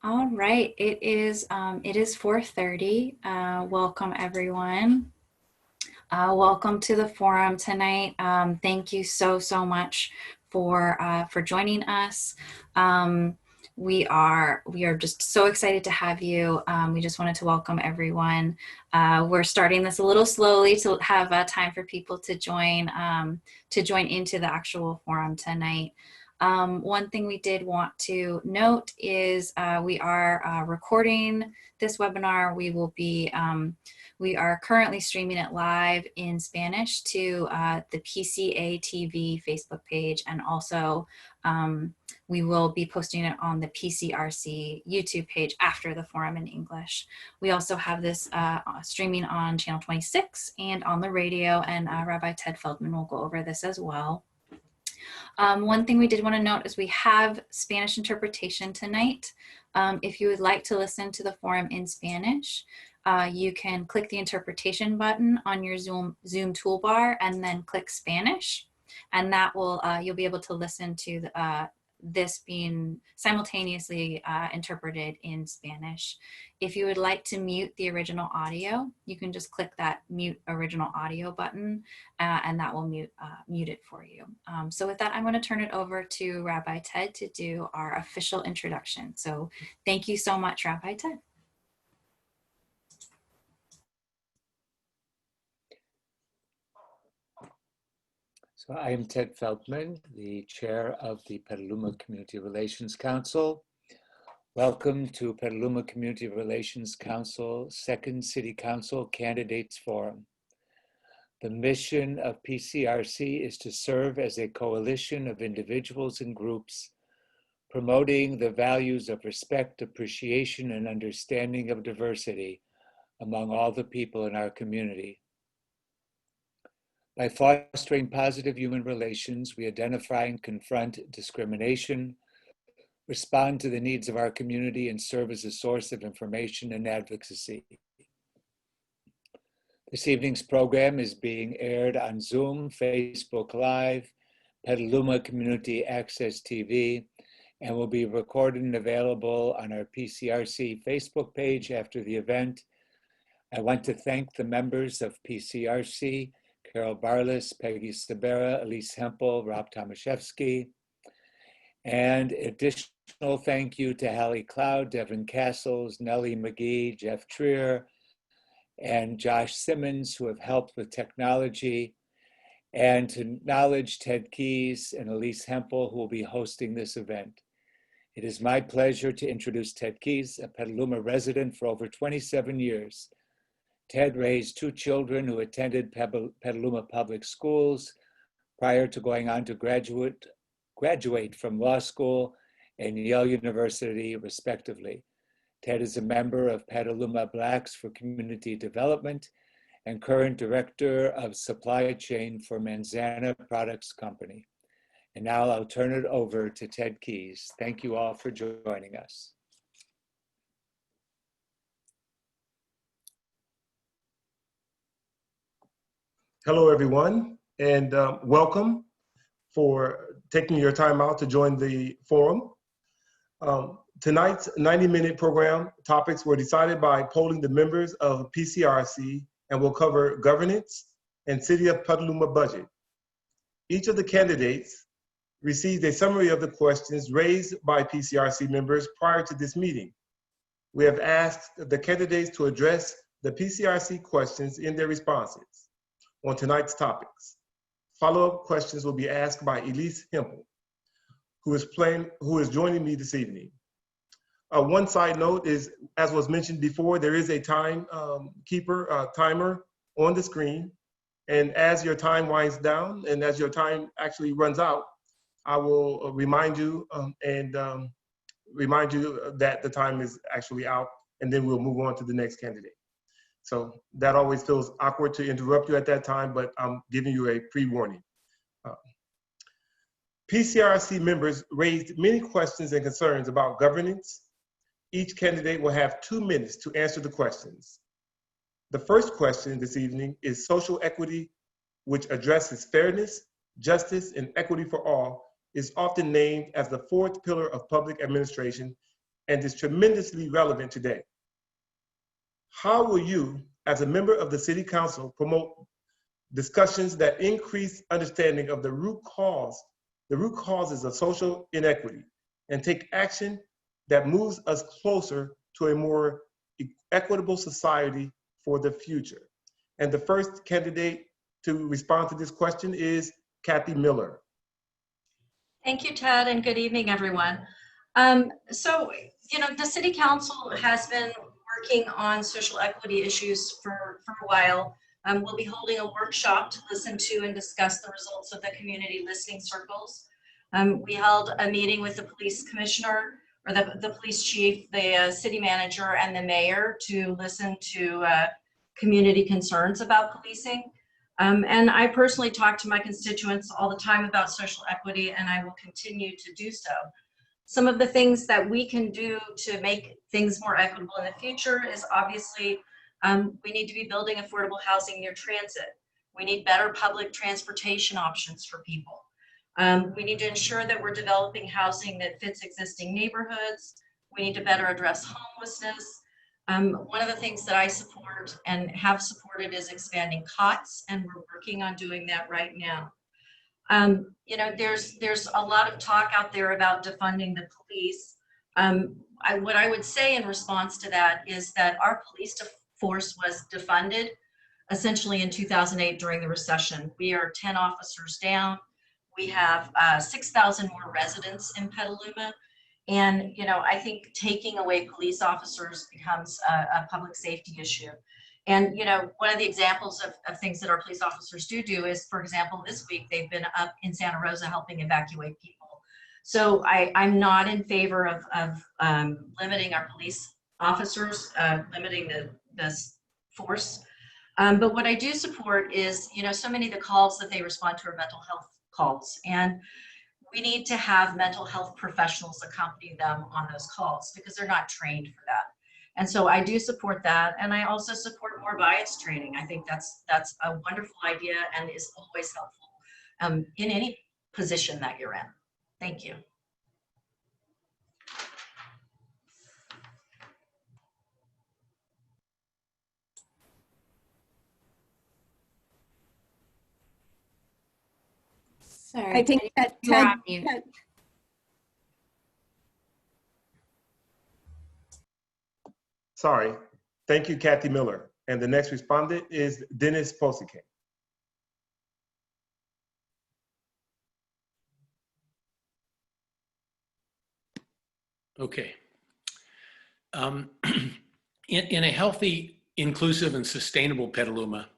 All right, it is 4:30. Welcome everyone. Welcome to the forum tonight. Thank you so much for joining us. We are just so excited to have you. We just wanted to welcome everyone. We're starting this a little slowly to have time for people to join into the actual forum tonight. One thing we did want to note is we are recording this webinar. We are currently streaming it live in Spanish to the PCA TV Facebook page, and also we will be posting it on the PCRC YouTube page after the forum in English. We also have this streaming on channel 26 and on the radio, and Rabbi Ted Feldman will go over this as well. One thing we did want to note is we have Spanish interpretation tonight. If you would like to listen to the forum in Spanish, you can click the interpretation button on your Zoom toolbar and then click Spanish, and that will you'll be able to listen to this being simultaneously interpreted in Spanish. If you would like to mute the original audio, you can just click that mute original audio button and that will mute it for you. So with that, I'm going to turn it over to Rabbi Ted to do our official introduction. So thank you so much, Rabbi Ted. So I am Ted Feldman, the chair of the Petaluma Community Relations Council. Welcome to Petaluma Community Relations Council Second City Council Candidates Forum. The mission of PCRC is to serve as a coalition of individuals and groups promoting the values of respect, appreciation, and understanding of diversity among all the people in our community. By fostering positive human relations, we identify and confront discrimination, respond to the needs of our community, and serve as a source of information and advocacy. This evening's program is being aired on Zoom, Facebook Live, Petaluma Community Access TV, and will be recorded and available on our PCRC Facebook page after the event. I want to thank the members of PCRC, Carol Barlis, Peggy Sabera, Elise Hempel, Rob Tomaszewski, and additional thank you to Hallie Cloud, Devin Castles, Nellie McGee, Jeff Trier, and Josh Simmons, who have helped with technology, and to acknowledge Ted Keys and Elise Hempel, who will be hosting this event. It is my pleasure to introduce Ted Keys, a Petaluma resident for over 27 years. Ted raised two children who attended Petaluma Public Schools prior to going on to graduate from law school and Yale University, respectively. Ted is a member of Petaluma Blacks for Community Development and current director of supply chain for Manzana Products Company. And now I'll turn it over to Ted Keys. Thank you all for joining us. Hello, everyone, and welcome for taking your time out to join the forum. Tonight's 90-minute program topics were decided by polling the members of PCRC and will cover governance and City of Petaluma budget. Each of the candidates received a summary of the questions raised by PCRC members prior to this meeting. We have asked the candidates to address the PCRC questions in their responses on tonight's topics. Follow-up questions will be asked by Elise Hempel, who is joining me this evening. One side note is, as was mentioned before, there is a timer on the screen, and as your time winds down and as your time actually runs out, I will remind you that the time is actually out, and then we'll move on to the next candidate. So that always feels awkward to interrupt you at that time, but I'm giving you a pre-warning. PCRC members raised many questions and concerns about governance. Each candidate will have 2 minutes to answer the questions. The first question this evening is social equity, which addresses fairness, justice, and equity for all, is often named as the fourth pillar of public administration and is tremendously relevant today. How will you, as a member of the City Council, promote discussions that increase understanding of the root causes of social inequity, and take action that moves us closer to a more equitable society for the future? And the first candidate to respond to this question is Kathy Miller. Thank you, Ted, and good evening, everyone. So, the City Council has been working on social equity issues for a while. We'll be holding a workshop to listen to and discuss the results of the community listening circles. We held a meeting with the police commissioner, or the police chief, the city manager, and the mayor to listen to community concerns about policing. And I personally talk to my constituents all the time about social equity, and I will continue to do so. Some of the things that we can do to make things more equitable in the future is obviously we need to be building affordable housing near transit. We need better public transportation options for people. We need to ensure that we're developing housing that fits existing neighborhoods. We need to better address homelessness. One of the things that I support and have supported is expanding COTS, and we're working on doing that right now. There's a lot of talk out there about defunding the police. What I would say in response to that is that our police force was defunded essentially in 2008 during the recession. We are 10 officers down. We have 6,000 more residents in Petaluma. And, I think taking away police officers becomes a public safety issue. And, one of the examples of things that our police officers do is, for example, this week, they've been up in Santa Rosa helping evacuate people. So I'm not in favor of limiting our police officers, limiting the force. But what I do support is, so many of the calls that they respond to are mental health calls. And we need to have mental health professionals accompany them on those calls because they're not trained for that. And so I do support that. And I also support more bias training. I think that's a wonderful idea and is always helpful in any position that you're in. Thank you. Sorry, I think that you're on mute. Sorry. Thank you, Kathy Miller. And the next respondent is Dennis Posike. Okay. In a healthy, inclusive, and sustainable Petaluma,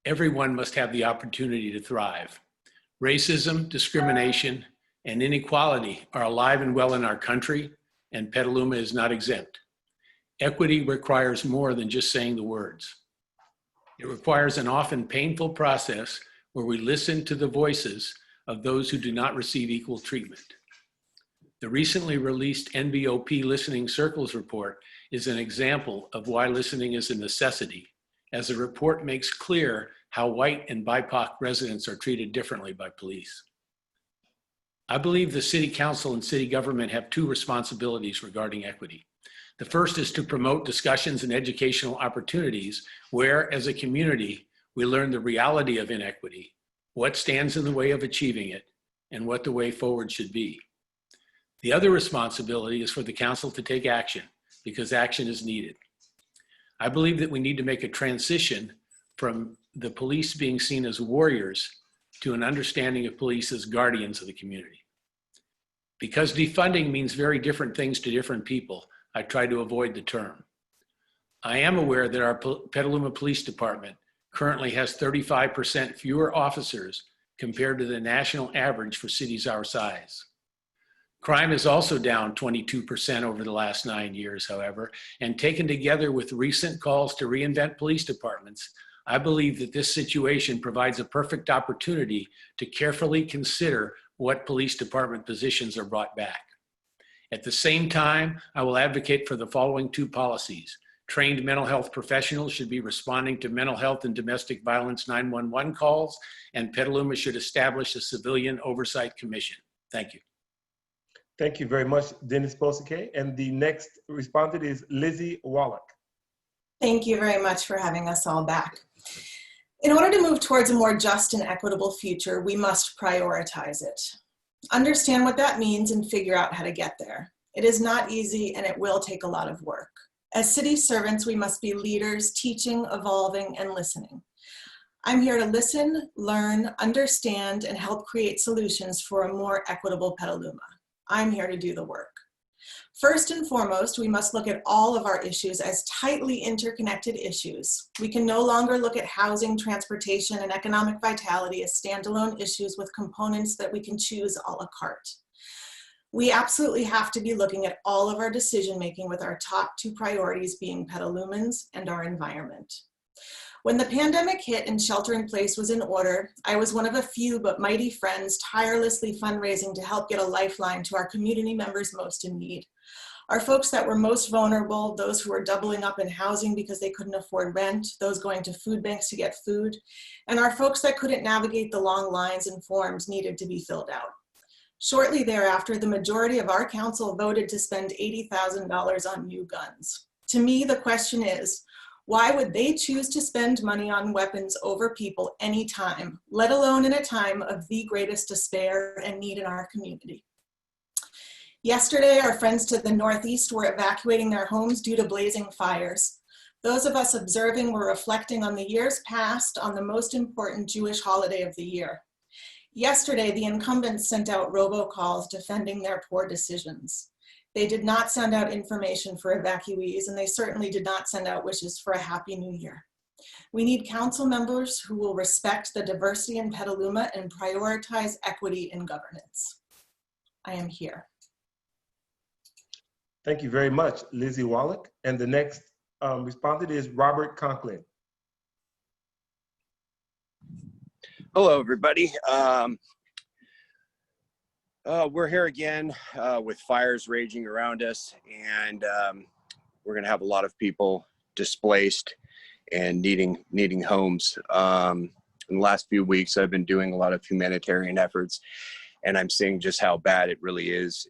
everyone must have the opportunity to thrive. Racism, discrimination, and inequality are alive and well in our country, and Petaluma is not exempt. Equity requires more than just saying the words. It requires an often painful process where we listen to the voices of those who do not receive equal treatment. The recently released NBOP Listening Circles report is an example of why listening is a necessity, as the report makes clear how white and BIPOC residents are treated differently by police. I believe the City Council and City government have two responsibilities regarding equity. The first is to promote discussions and educational opportunities where, as a community, we learn the reality of inequity, what stands in the way of achieving it, and what the way forward should be. The other responsibility is for the council to take action, because action is needed. I believe that we need to make a transition from the police being seen as warriors to an understanding of police as guardians of the community. Because defunding means very different things to different people, I try to avoid the term. I am aware that our Petaluma Police Department currently has 35% fewer officers compared to the national average for cities our size. Crime is also down 22% over the last 9 years, however, and taken together with recent calls to reinvent police departments, I believe that this situation provides a perfect opportunity to carefully consider what police department positions are brought back. At the same time, I will advocate for the following two policies. Trained mental health professionals should be responding to mental health and domestic violence 911 calls, and Petaluma should establish a civilian oversight commission. Thank you. Thank you very much, Dennis Bosike. And the next respondent is Lizzie Wallock. Thank you very much for having us all back. In order to move towards a more just and equitable future, we must prioritize it. Understand what that means and figure out how to get there. It is not easy and it will take a lot of work. As city servants, we must be leaders, teaching, evolving, and listening. I'm here to listen, learn, understand, and help create solutions for a more equitable Petaluma. I'm here to do the work. First and foremost, we must look at all of our issues as tightly interconnected issues. We can no longer look at housing, transportation, and economic vitality as standalone issues with components that we can choose a la carte. We absolutely have to be looking at all of our decision-making with our top two priorities being Petalumans and our environment. When the pandemic hit and shelter in place was in order, I was one of a few but mighty friends tirelessly fundraising to help get a lifeline to our community members most in need. Our folks that were most vulnerable, those who were doubling up in housing because they couldn't afford rent, those going to food banks to get food, and our folks that couldn't navigate the long lines and forms needed to be filled out. Shortly thereafter, the majority of our council voted to spend $80,000 on new guns. To me, the question is, why would they choose to spend money on weapons over people anytime, let alone in a time of the greatest despair and need in our community? Yesterday, our friends to the northeast were evacuating their homes due to blazing fires. Those of us observing were reflecting on the years past on the most important Jewish holiday of the year. Yesterday, the incumbents sent out robocalls defending their poor decisions. They did not send out information for evacuees, and they certainly did not send out wishes for a happy new year. We need council members who will respect the diversity in Petaluma and prioritize equity in governance. I am here. Thank you very much, Lizzie Wallock. And the next respondent is Robert Conklin. Hello, everybody. We're here again with fires raging around us, and we're going to have a lot of people displaced and needing homes. In the last few weeks, I've been doing a lot of humanitarian efforts, and I'm seeing just how bad it really is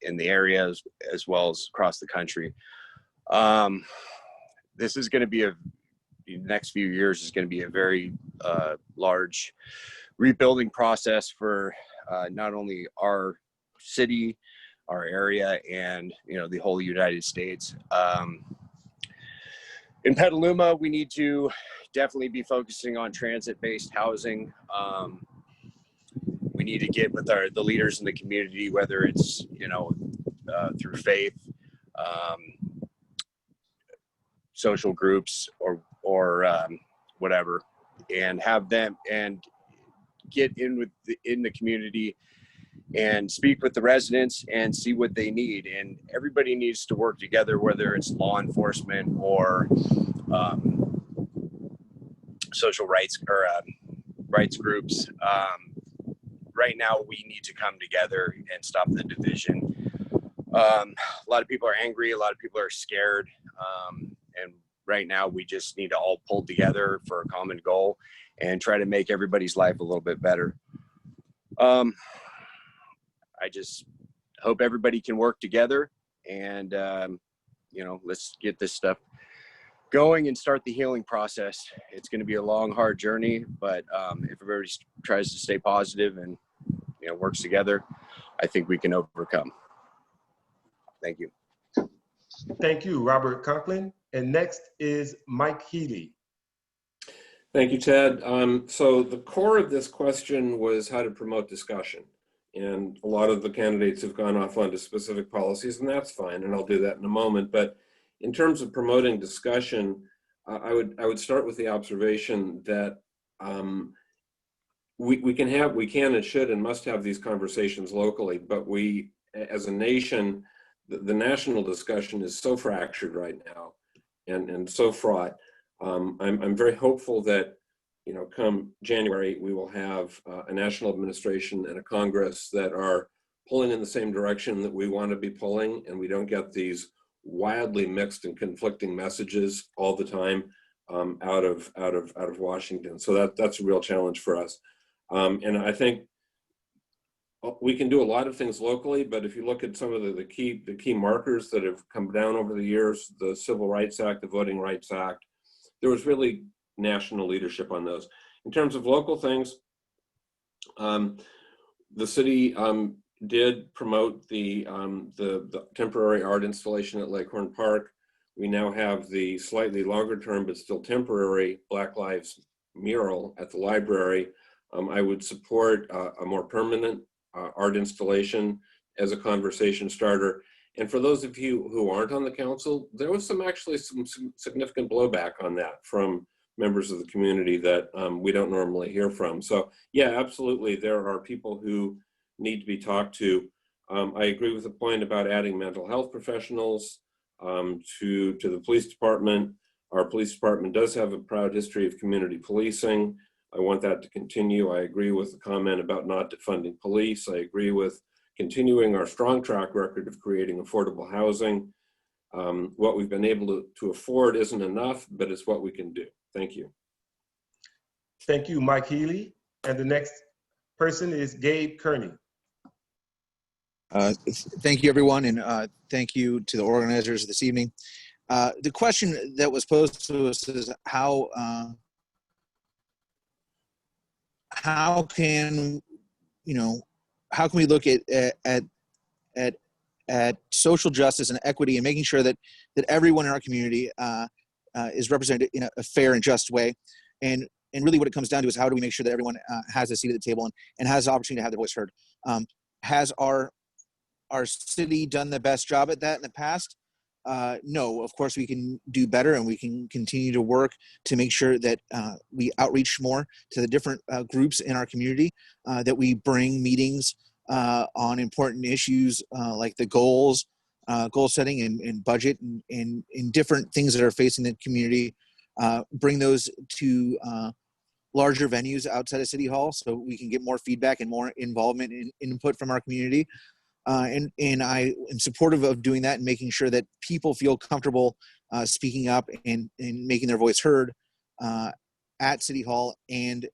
in the area as well as across the country. This is going to be the next few years is going to be a very large rebuilding process for not only our city, our area, and the whole United States. In Petaluma, we need to definitely be focusing on transit-based housing. We need to get with the leaders in the community, whether it's through faith, social groups, or whatever, and have them and get in the community and speak with the residents and see what they need. And everybody needs to work together, whether it's law enforcement or social rights or rights groups. Right now, we need to come together and stop the division. A lot of people are angry. A lot of people are scared. And right now, we just need to all pull together for a common goal and try to make everybody's life a little bit better. I just hope everybody can work together and, let's get this stuff going and start the healing process. It's going to be a long, hard journey, but if everybody tries to stay positive and, works together, I think we can overcome. Thank you. Thank you, Robert Conklin. And next is Mike Healy. Thank you, Ted. So the core of this question was how to promote discussion. And a lot of the candidates have gone off onto specific policies, and that's fine, and I'll do that in a moment. But in terms of promoting discussion, I would start with the observation that we can and should and must have these conversations locally, but we, as a nation, the national discussion is so fractured right now and so fraught. I'm very hopeful that, come January, we will have a national administration and a Congress that are pulling in the same direction that we want to be pulling, and we don't get these wildly mixed and conflicting messages all the time out of Washington. So that's a real challenge for us. And I think we can do a lot of things locally, but if you look at some of the key markers that have come down over the years, the Civil Rights Act, the Voting Rights Act, there was really national leadership on those. In terms of local things, the city did promote the temporary art installation at Leghorn Park. We now have the slightly longer term, but still temporary Black Lives mural at the library. I would support a more permanent art installation as a conversation starter. And for those of you who aren't on the council, there was actually some significant blowback on that from members of the community that we don't normally hear from. So yeah, absolutely, there are people who need to be talked to. I agree with the point about adding mental health professionals to the police department. Our police department does have a proud history of community policing. I want that to continue. I agree with the comment about not defunding police. I agree with continuing our strong track record of creating affordable housing. What we've been able to afford isn't enough, but it's what we can do. Thank you. Thank you, Mike Healy. And the next person is Gabe Kearney. Thank you, everyone, and thank you to the organizers this evening. The question that was posed to us is how can we look at social justice and equity and making sure that everyone in our community is represented in a fair and just way, and really what it comes down to is how do we make sure that everyone has a seat at the table and has the opportunity to have their voice heard. Has our city done the best job at that in the past? No, of course we can do better, and we can continue to work to make sure that we outreach more to the different groups in our community, that we bring meetings on important issues like the goal setting and budget and different things that are facing the community, bring those to larger venues outside of City Hall so we can get more feedback and more involvement and input from our community. And I am supportive of doing that and making sure that people feel comfortable speaking up and making their voice heard at City Hall and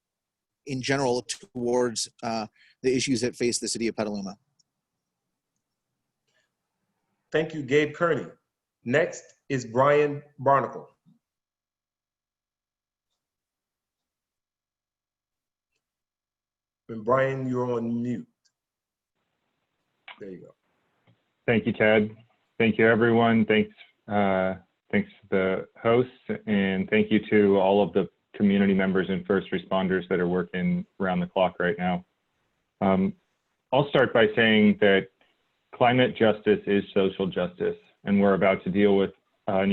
in general towards the issues that face the city of Petaluma. Thank you, Gabe Kearney. Next is Brian Barnacle. And Brian, you're on mute. There you go. Thank you, Ted. Thank you, everyone. Thanks to the hosts, and thank you to all of the community members and first responders that are working around the clock right now. I'll start by saying that climate justice is social justice, and we're about to deal with a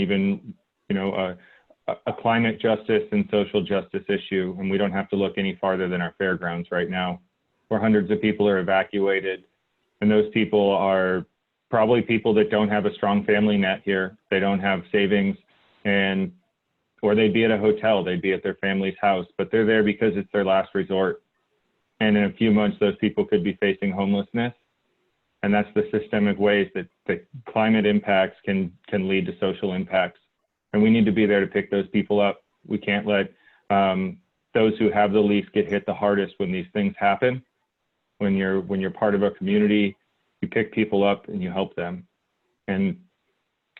climate justice and social justice issue, and we don't have to look any farther than our fairgrounds right now, where hundreds of people are evacuated. And those people are probably people that don't have a strong family net here. They don't have savings, or they'd be at a hotel, they'd be at their family's house, but they're there because it's their last resort. And in a few months, those people could be facing homelessness. And that's the systemic ways that climate impacts can lead to social impacts. And we need to be there to pick those people up. We can't let those who have the least get hit the hardest when these things happen. When you're part of a community, you pick people up and you help them. And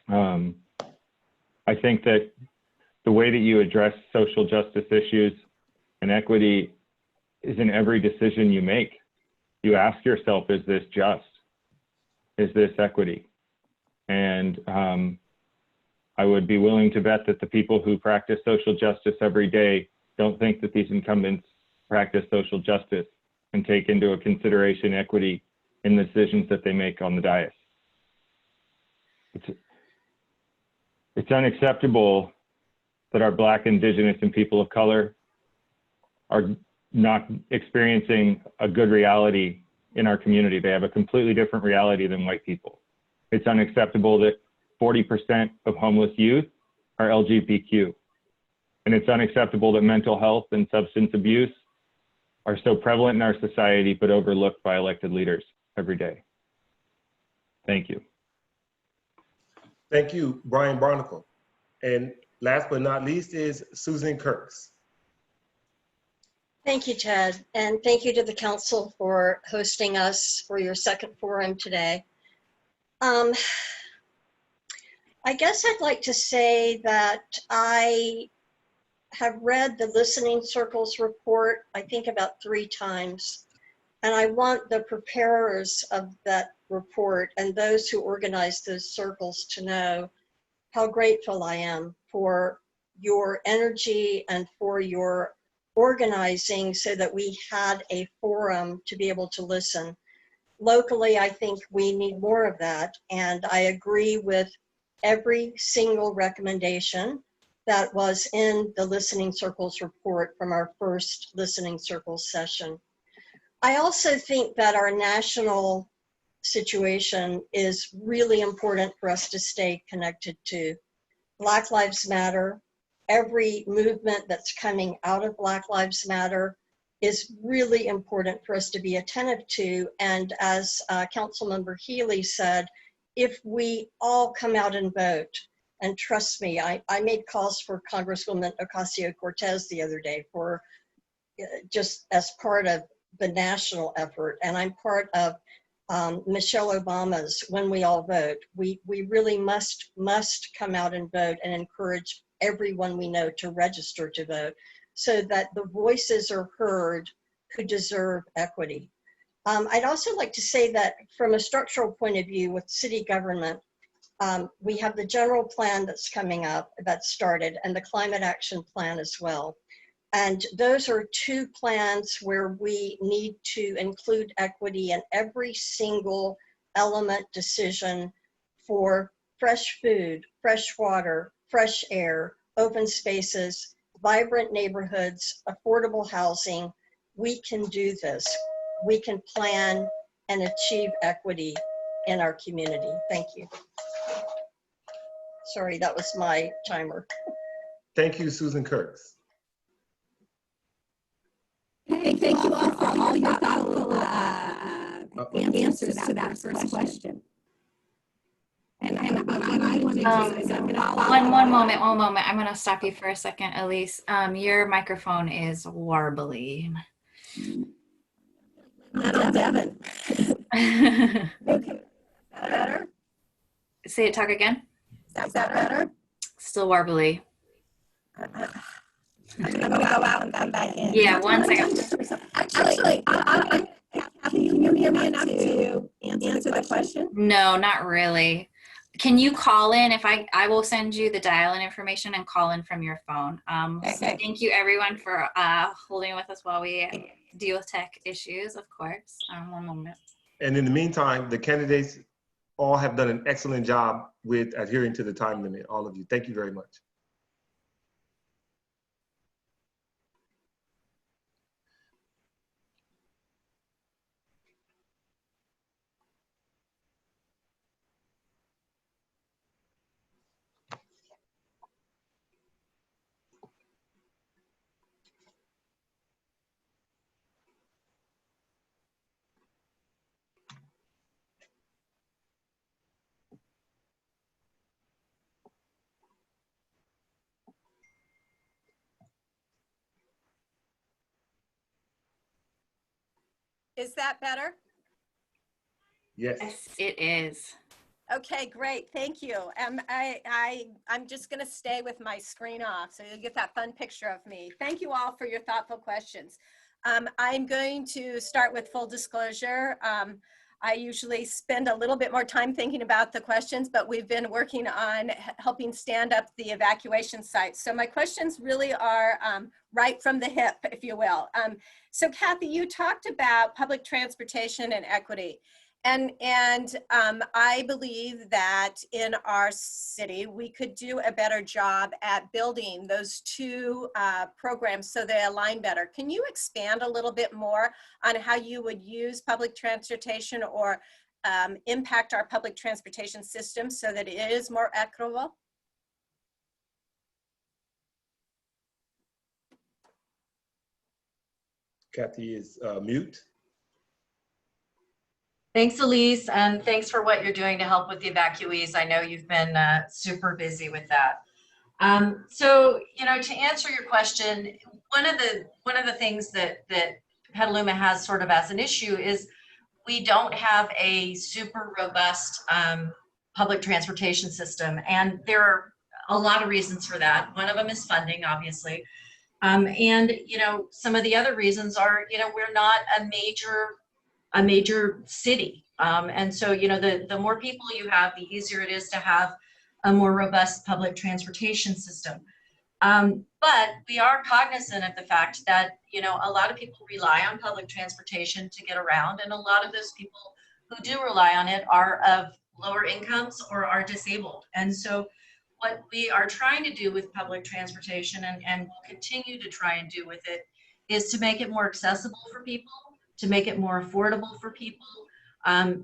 I think that the way that you address social justice issues and equity is in every decision you make. You ask yourself, is this just? Is this equity? And I would be willing to bet that the people who practice social justice every day don't think that these incumbents practice social justice and take into consideration equity in the decisions that they make on the dais. It's unacceptable that our Black, Indigenous, and people of color are not experiencing a good reality in our community. They have a completely different reality than white people. It's unacceptable that 40% of homeless youth are LGBTQ. And it's unacceptable that mental health and substance abuse are so prevalent in our society, but overlooked by elected leaders every day. Thank you. Thank you, Brian Barnacle. And last but not least is Susan Kirks. Thank you, Ted, and thank you to the council for hosting us for your second forum today. I guess I'd like to say that I have read the Listening Circles report, I think about 3 times, and I want the preparers of that report and those who organize those circles to know how grateful I am for your energy and for your organizing so that we had a forum to be able to listen. Locally, I think we need more of that, and I agree with every single recommendation that was in the Listening Circles report from our first Listening Circles session. I also think that our national situation is really important for us to stay connected to. Black Lives Matter, every movement that's coming out of Black Lives Matter is really important for us to be attentive to. And as Councilmember Healy said, if we all come out and vote, and trust me, I made calls for Congresswoman Ocasio-Cortez the other day for just as part of the national effort, and I'm part of Michelle Obama's When We All Vote. We really must come out and vote and encourage everyone we know to register to vote so that the voices are heard who deserve equity. I'd also like to say that from a structural point of view with city government, we have the general plan that's coming up, that started, and the climate action plan as well. And those are 2 plans where we need to include equity in every single element decision for fresh food, fresh water, fresh air, open spaces, vibrant neighborhoods, affordable housing. We can do this. We can plan and achieve equity in our community. Thank you. Sorry, that was my timer. Thank you, Susan Kirks. Hey, thank you all for all your thoughtful answers to that first question. And I wanted to one moment. I'm going to stop you for a second, Elise. Your microphone is warbly. Devin. Okay. Better? Say it, talk again. Is that better? Still warbly. I'm going to go out and come back in. Yeah, 1 second. Actually, can you hear me enough to answer the question? No, not really. Can you call in? If I will send you the dial-in information and call in from your phone. Okay. So thank you everyone for holding with us while we deal with tech issues, of course. 1 moment. And in the meantime, the candidates all have done an excellent job with adhering to the time limit, all of you. Thank you very much. Is that better? Yes. Yes, it is. Okay, great. Thank you. I'm just going to stay with my screen off so you'll get that fun picture of me. Thank you all for your thoughtful questions. I'm going to start with full disclosure. I usually spend a little bit more time thinking about the questions, but we've been working on helping stand up the evacuation sites. So my questions really are right from the hip, if you will. So Kathy, you talked about public transportation and equity. And I believe that in our city, we could do a better job at building those 2 programs so they align better. Can you expand a little bit more on how you would use public transportation or impact our public transportation system so that it is more equitable? Kathy is mute. Thanks, Elise, and thanks for what you're doing to help with the evacuees. I know you've been super busy with that. So, to answer your question, one of the things that Petaluma has sort of as an issue is we don't have a super robust public transportation system, and there are a lot of reasons for that. One of them is funding, obviously, and some of the other reasons are we're not a major city, and so the more people you have, the easier it is to have a more robust public transportation system. But we are cognizant of the fact that, a lot of people rely on public transportation to get around. And a lot of those people who do rely on it are of lower incomes or are disabled. And so what we are trying to do with public transportation and will continue to try and do with it is to make it more accessible for people, to make it more affordable for people,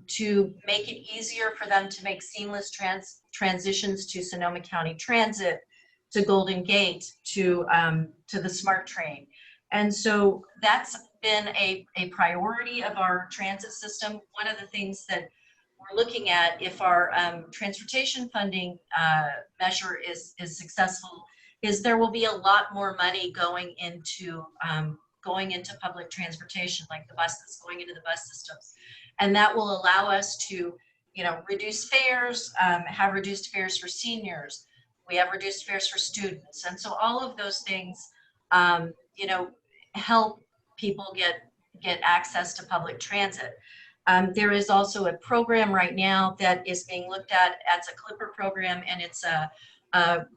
to make it easier for them to make seamless transitions to Sonoma County Transit, to Golden Gate, to the SMART train. And so that's been a priority of our transit system. One of the things that we're looking at, if our transportation funding measure is successful, is there will be a lot more money going into public transportation, like the buses, going into the bus systems. And that will allow us to, reduce fares, have reduced fares for seniors. We have reduced fares for students. And so all of those things, help people get access to public transit. There is also a program right now that is being looked at as a Clipper program, and it's a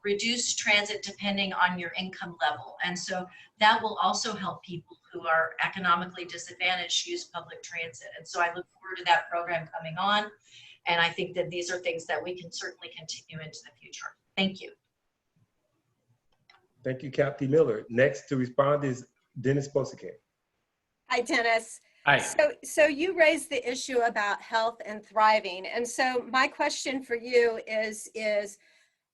reduced transit depending on your income level. And so that will also help people who are economically disadvantaged use public transit. And so I look forward to that program coming on. And I think that these are things that we can certainly continue into the future. Thank you. Thank you, Captain Miller. Next to respond is Dennis Bosike. Hi, Dennis. Hi. So you raised the issue about health and thriving. And so my question for you is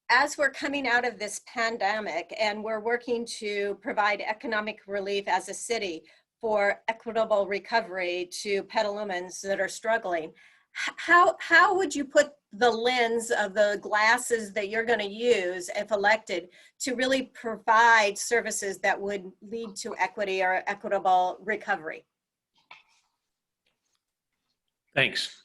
as we're coming out of this pandemic and we're working to provide economic relief as a city for equitable recovery to Petalumans that are struggling, how would you put the lens of the glasses that you're going to use if elected to really provide services that would lead to equity or equitable recovery? Thanks.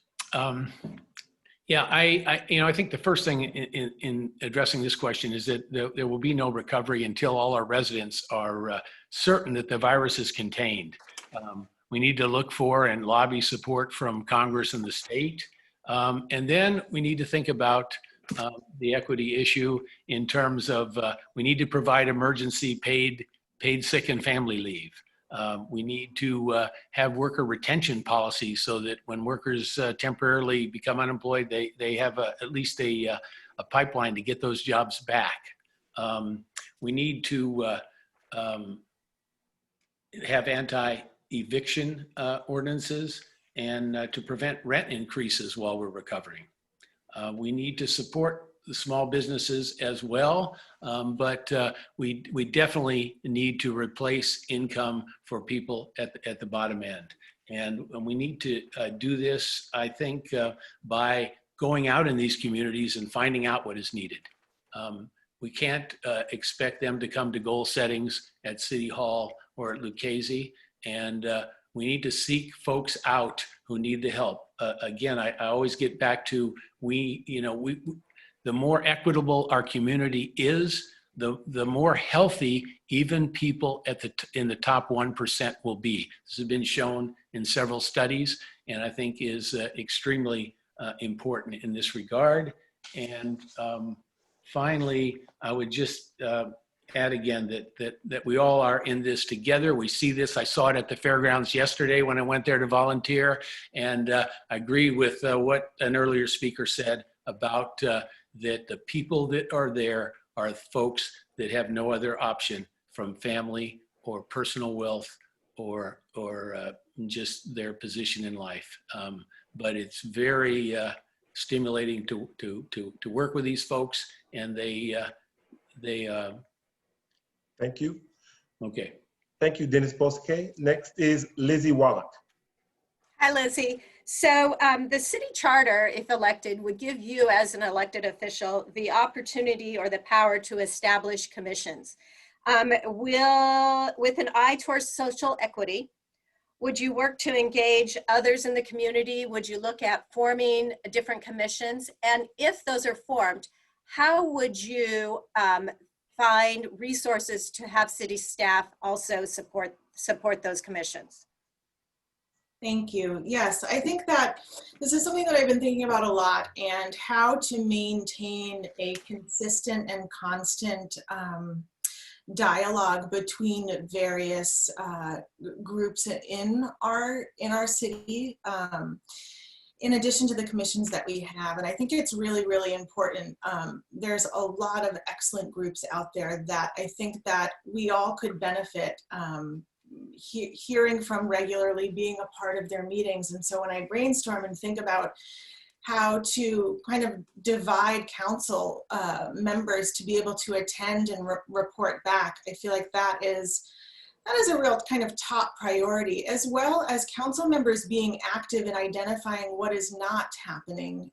Yeah, I think the first thing in addressing this question is that there will be no recovery until all our residents are certain that the virus is contained. We need to look for and lobby support from Congress and the state. And then we need to think about the equity issue in terms of we need to provide emergency paid sick and family leave. We need to have worker retention policies so that when workers temporarily become unemployed, they have at least a pipeline to get those jobs back. We need to have anti-eviction ordinances and to prevent rent increases while we're recovering. We need to support the small businesses as well, but we definitely need to replace income for people at the bottom end. And we need to do this, I think, by going out in these communities and finding out what is needed. We can't expect them to come to goal settings at City Hall or at Lucchese, and we need to seek folks out who need the help. Again, I always get back to the more equitable our community is, the more healthy even people in the top 1% will be. This has been shown in several studies, and I think is extremely important in this regard. And finally, I would just add again that we all are in this together. We see this. I saw it at the fairgrounds yesterday when I went there to volunteer, and I agree with what an earlier speaker said about that the people that are there are folks that have no other option from family or personal wealth or just their position in life. But it's very stimulating to work with these folks, and they Thank you. Okay. Thank you, Dennis Bosque. Next is Lizzie Wallock. Hi, Lizzie. So the city charter, if elected, would give you as an elected official the opportunity or the power to establish commissions. With an eye towards social equity, would you work to engage others in the community? Would you look at forming different commissions? And if those are formed, how would you find resources to have city staff also support those commissions? Thank you. Yes, I think that this is something that I've been thinking about a lot, and how to maintain a consistent and constant dialogue between various groups in our city, in addition to the commissions that we have. And I think it's really, really important. There's a lot of excellent groups out there that I think that we all could benefit hearing from regularly, being a part of their meetings. And so when I brainstorm and think about how to kind of divide council members to be able to attend and report back, I feel like that is a real kind of top priority, as well as council members being active in identifying what is not happening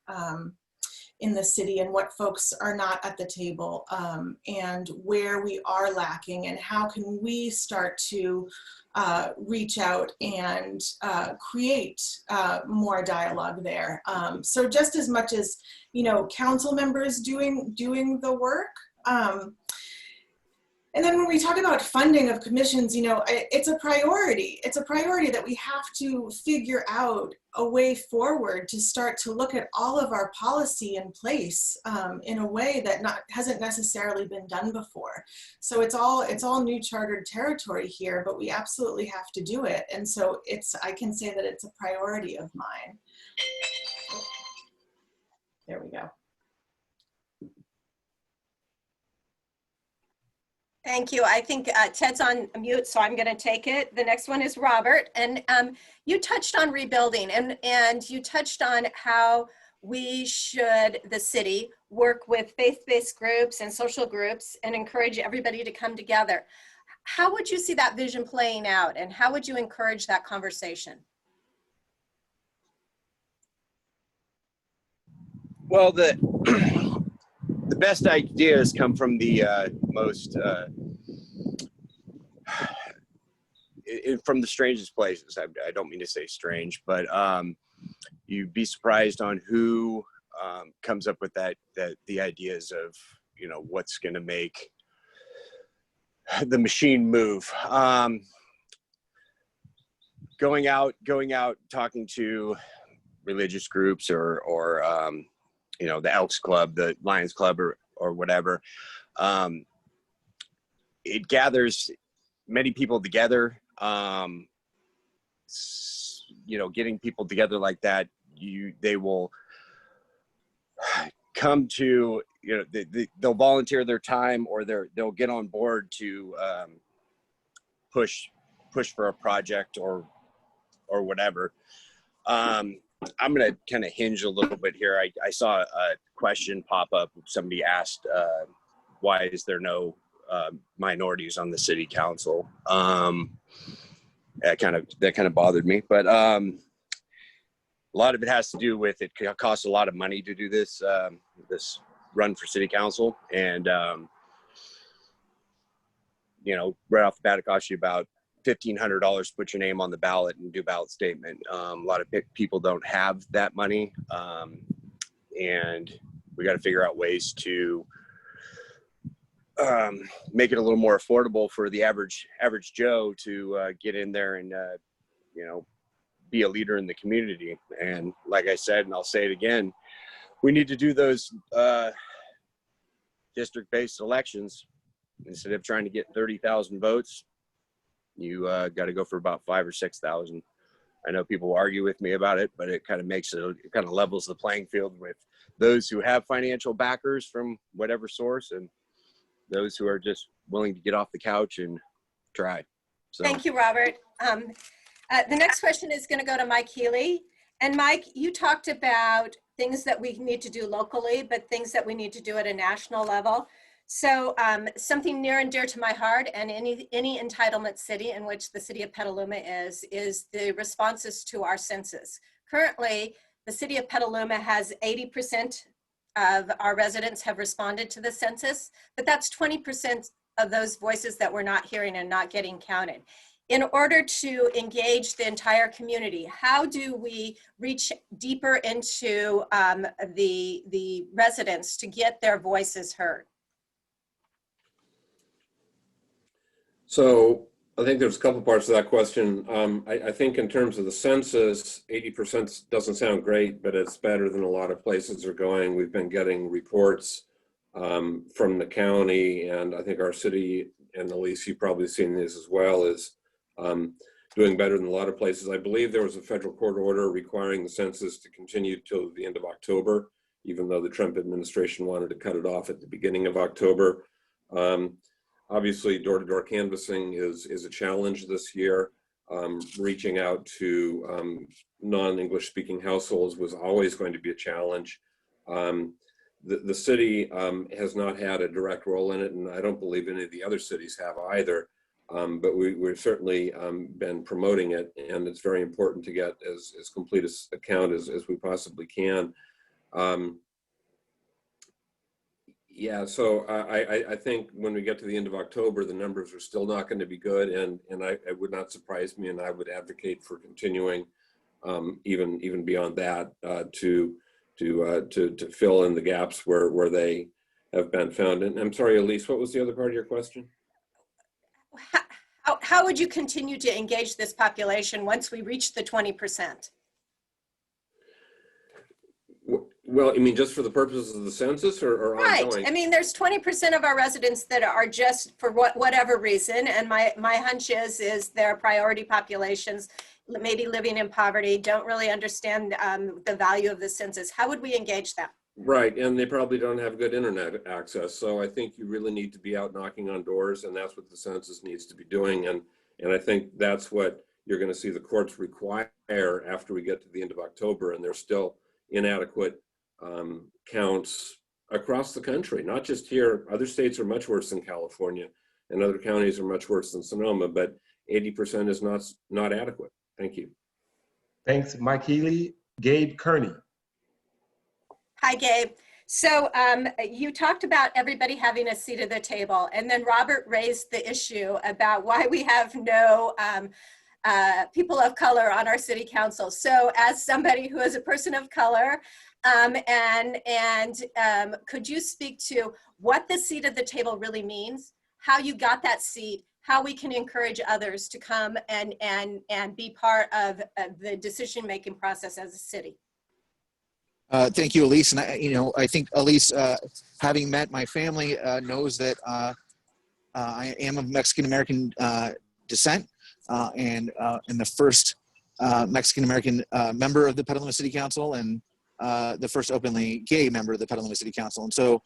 in the city and what folks are not at the table, and where we are lacking, and how can we start to reach out and create more dialogue there. So just as much as, you know, council members doing the work. And then when we talk about funding of commissions, you know, it's a priority. It's a priority that we have to figure out a way forward to start to look at all of our policy in place in a way that hasn't necessarily been done before. So it's all new chartered territory here, but we absolutely have to do it. And so I can say that it's a priority of mine. There we go. Thank you. I think Ted's on mute, so I'm going to take it. The next one is Robert. And you touched on rebuilding, and you touched on how we should, the city, work with faith-based groups and social groups and encourage everybody to come together. How would you see that vision playing out, and how would you encourage that conversation? Well, the best ideas come from the most from the strangest places. I don't mean to say strange, but you'd be surprised on who comes up with the ideas of, you know, what's going to make the machine move. Going out, talking to religious groups or you know, the Elks Club, the Lions Club, or whatever. It gathers many people together. You know, getting people together like that, they will come to, you know, they'll volunteer their time, or they'll get on board to push for a project or whatever. I'm going to kind of hinge a little bit here. I saw a question pop up. Somebody asked, why is there no minorities on the city council? That kind of bothered me, but a lot of it has to do with, it costs a lot of money to do this run for city council. And, you know, right off the bat, it costs you about $1,500 to put your name on the ballot and do ballot statement. A lot of people don't have that money, and we got to figure out ways to make it a little more affordable for the average Joe to get in there and you know, be a leader in the community. And like I said, and I'll say it again, we need to do those district-based elections. Instead of trying to get 30,000 votes, you got to go for about 5,000 or 6,000. I know people argue with me about it, but it kind of levels the playing field with those who have financial backers from whatever source, and those who are just willing to get off the couch and try. So. Thank you, Robert. The next question is going to go to Mike Healy. And Mike, you talked about things that we need to do locally, but things that we need to do at a national level. So something near and dear to my heart, and any entitlement city in which the city of Petaluma is the responses to our census. Currently, the city of Petaluma has 80% of our residents have responded to the census, but that's 20% those voices that we're not hearing and not getting counted. In order to engage the entire community, how do we reach deeper into the residents to get their voices heard? So I think there's a couple parts to that question. I think in terms of the census, 80% doesn't sound great, but it's better than a lot of places are going. We've been getting reports from the county, and I think our city, and Elise, you've probably seen this as well, is doing better than a lot of places. I believe there was a federal court order requiring the census to continue till the end of October, even though the Trump administration wanted to cut it off at the beginning of October. Obviously, door-to-door canvassing is a challenge this year. Reaching out to non-English speaking households was always going to be a challenge. The city has not had a direct role in it, and I don't believe any of the other cities have either. But we've certainly been promoting it, and it's very important to get as complete a count as we possibly can. Yeah, so I think when we get to the end of October, the numbers are still not going to be good, and it would not surprise me, and I would advocate for continuing even beyond that to fill in the gaps where they have been found. And I'm sorry, Elise, what was the other part of your question? How would you continue to engage this population once we reach the 20%? Well, I mean, just for the purposes of the census or right. ongoing? I mean, there's 20% of our residents that are just for whatever reason, and my hunch is they're priority populations, maybe living in poverty, don't really understand the value of the census. How would we engage them? Right, and they probably don't have good internet access. So I think you really need to be out knocking on doors, and that's what the census needs to be doing. And I think that's what you're going to see the courts require after we get to the end of October, and there's still inadequate counts across the country, not just here. Other states are much worse than California, and other counties are much worse than Sonoma, but 80% is not adequate. Thank you. Thanks, Mike Healy. Gabe Kearney. Hi, Gabe. So you talked about everybody having a seat at the table, and then Robert raised the issue about why we have no people of color on our city council. So as somebody who is a person of color, could you speak to what the seat at the table really means, how you got that seat, how we can encourage others to come and be part of the decision-making process as a city? Thank you, Elise. And I think Elise, having met my family, knows that I am of Mexican-American descent and the first Mexican-American member of the Petaluma City Council, and the first openly gay member of the Petaluma City Council. And so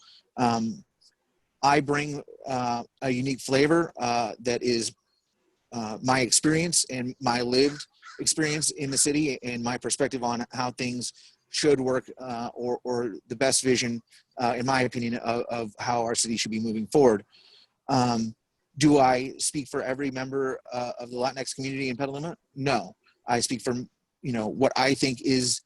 I bring a unique flavor that is my experience and my lived experience in the city and my perspective on how things should work or the best vision, in my opinion, of how our city should be moving forward. Do I speak for every member of the Latinx community in Petaluma? No. I speak for what I think is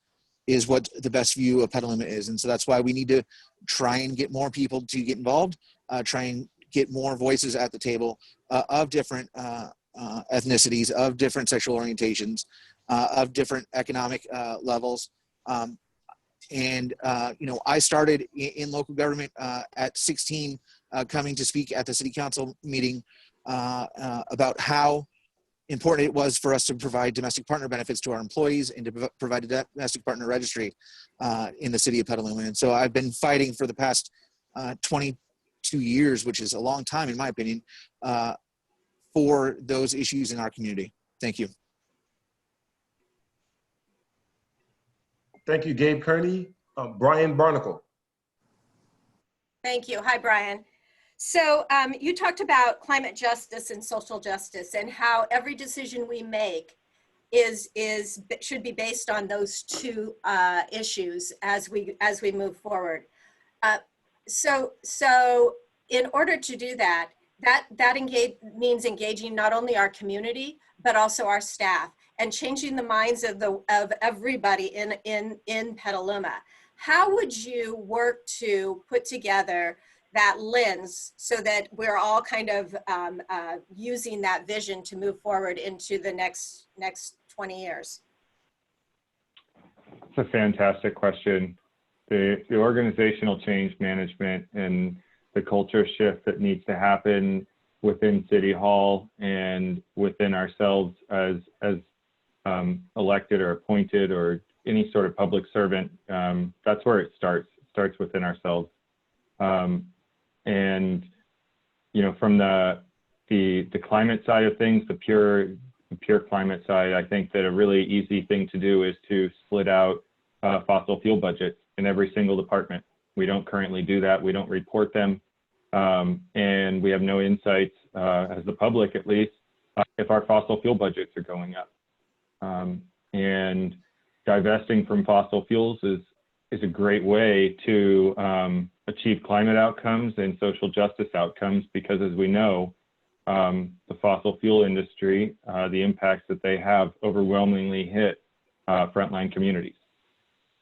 what the best view of Petaluma is. And so that's why we need to try and get more people to get involved, try and get more voices at the table of different ethnicities, of different sexual orientations, of different economic levels. I started in local government at 16, coming to speak at the city council meeting about how important it was for us to provide domestic partner benefits to our employees and to provide a domestic partner registry in the city of Petaluma. And so I've been fighting for the past 22 years, which is a long time in my opinion, for those issues in our community. Thank you. Thank you, Gabe Kearney. Brian Barnacle. Thank you. Hi, Brian. So you talked about climate justice and social justice and how every decision we make should be based on those two issues as we move forward. So in order to do that means engaging not only our community but also our staff and changing the minds of everybody in Petaluma. How would you work to put together that lens so that we're all kind of using that vision to move forward into the next 20 years? It's a fantastic question. The organizational change management and the culture shift that needs to happen within City Hall and within ourselves as elected or appointed or any sort of public servant, that's where it starts. It starts within ourselves. And, you know, from the climate side of things, the pure climate side, I think that a really easy thing to do is to split out fossil fuel budgets in every single department. We don't currently do that. We don't report them. And we have no insights, as the public at least, if our fossil fuel budgets are going up. And divesting from fossil fuels is a great way to achieve climate outcomes and social justice outcomes, because as we know, the fossil fuel industry, the impacts that they have overwhelmingly hit frontline communities.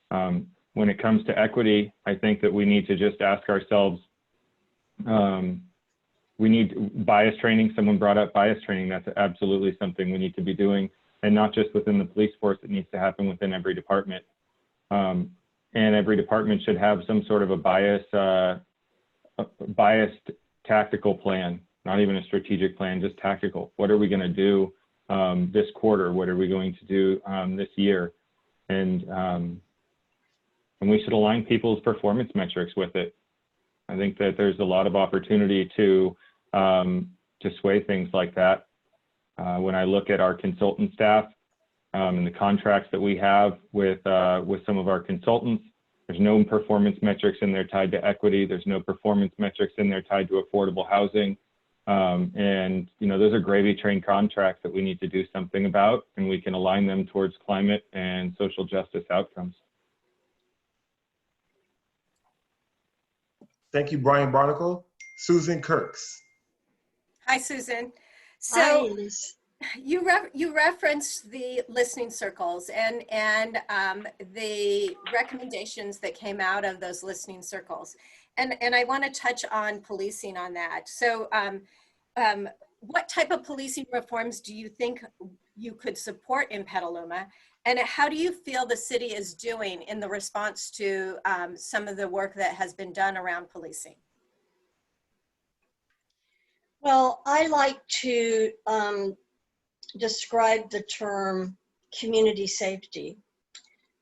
When it comes to equity, I think that we need to just ask ourselves, we need bias training. Someone brought up bias training. That's absolutely something we need to be doing, and not just within the police force. It needs to happen within every department. And every department should have some sort of a biased tactical plan, not even a strategic plan, just tactical. What are we going to do this quarter? What are we going to do this year? And we should align people's performance metrics with it. I think that there's a lot of opportunity to sway things like that. When I look at our consultant staff and the contracts that we have with some of our consultants, there's no performance metrics in there tied to equity. There's no performance metrics in there tied to affordable housing. And, you know, those are gravy train contracts that we need to do something about, and we can align them towards climate and social justice outcomes. Thank you, Brian Barnacle. Susan Kirks. Hi, Susan. Hi, So Liz. you referenced the listening circles and the recommendations that came out of those listening circles. And I want to touch on policing on that. So what type of policing reforms do you think you could support in Petaluma? And how do you feel the city is doing in the response to some of the work that has been done around policing? Well, I like to describe the term community safety.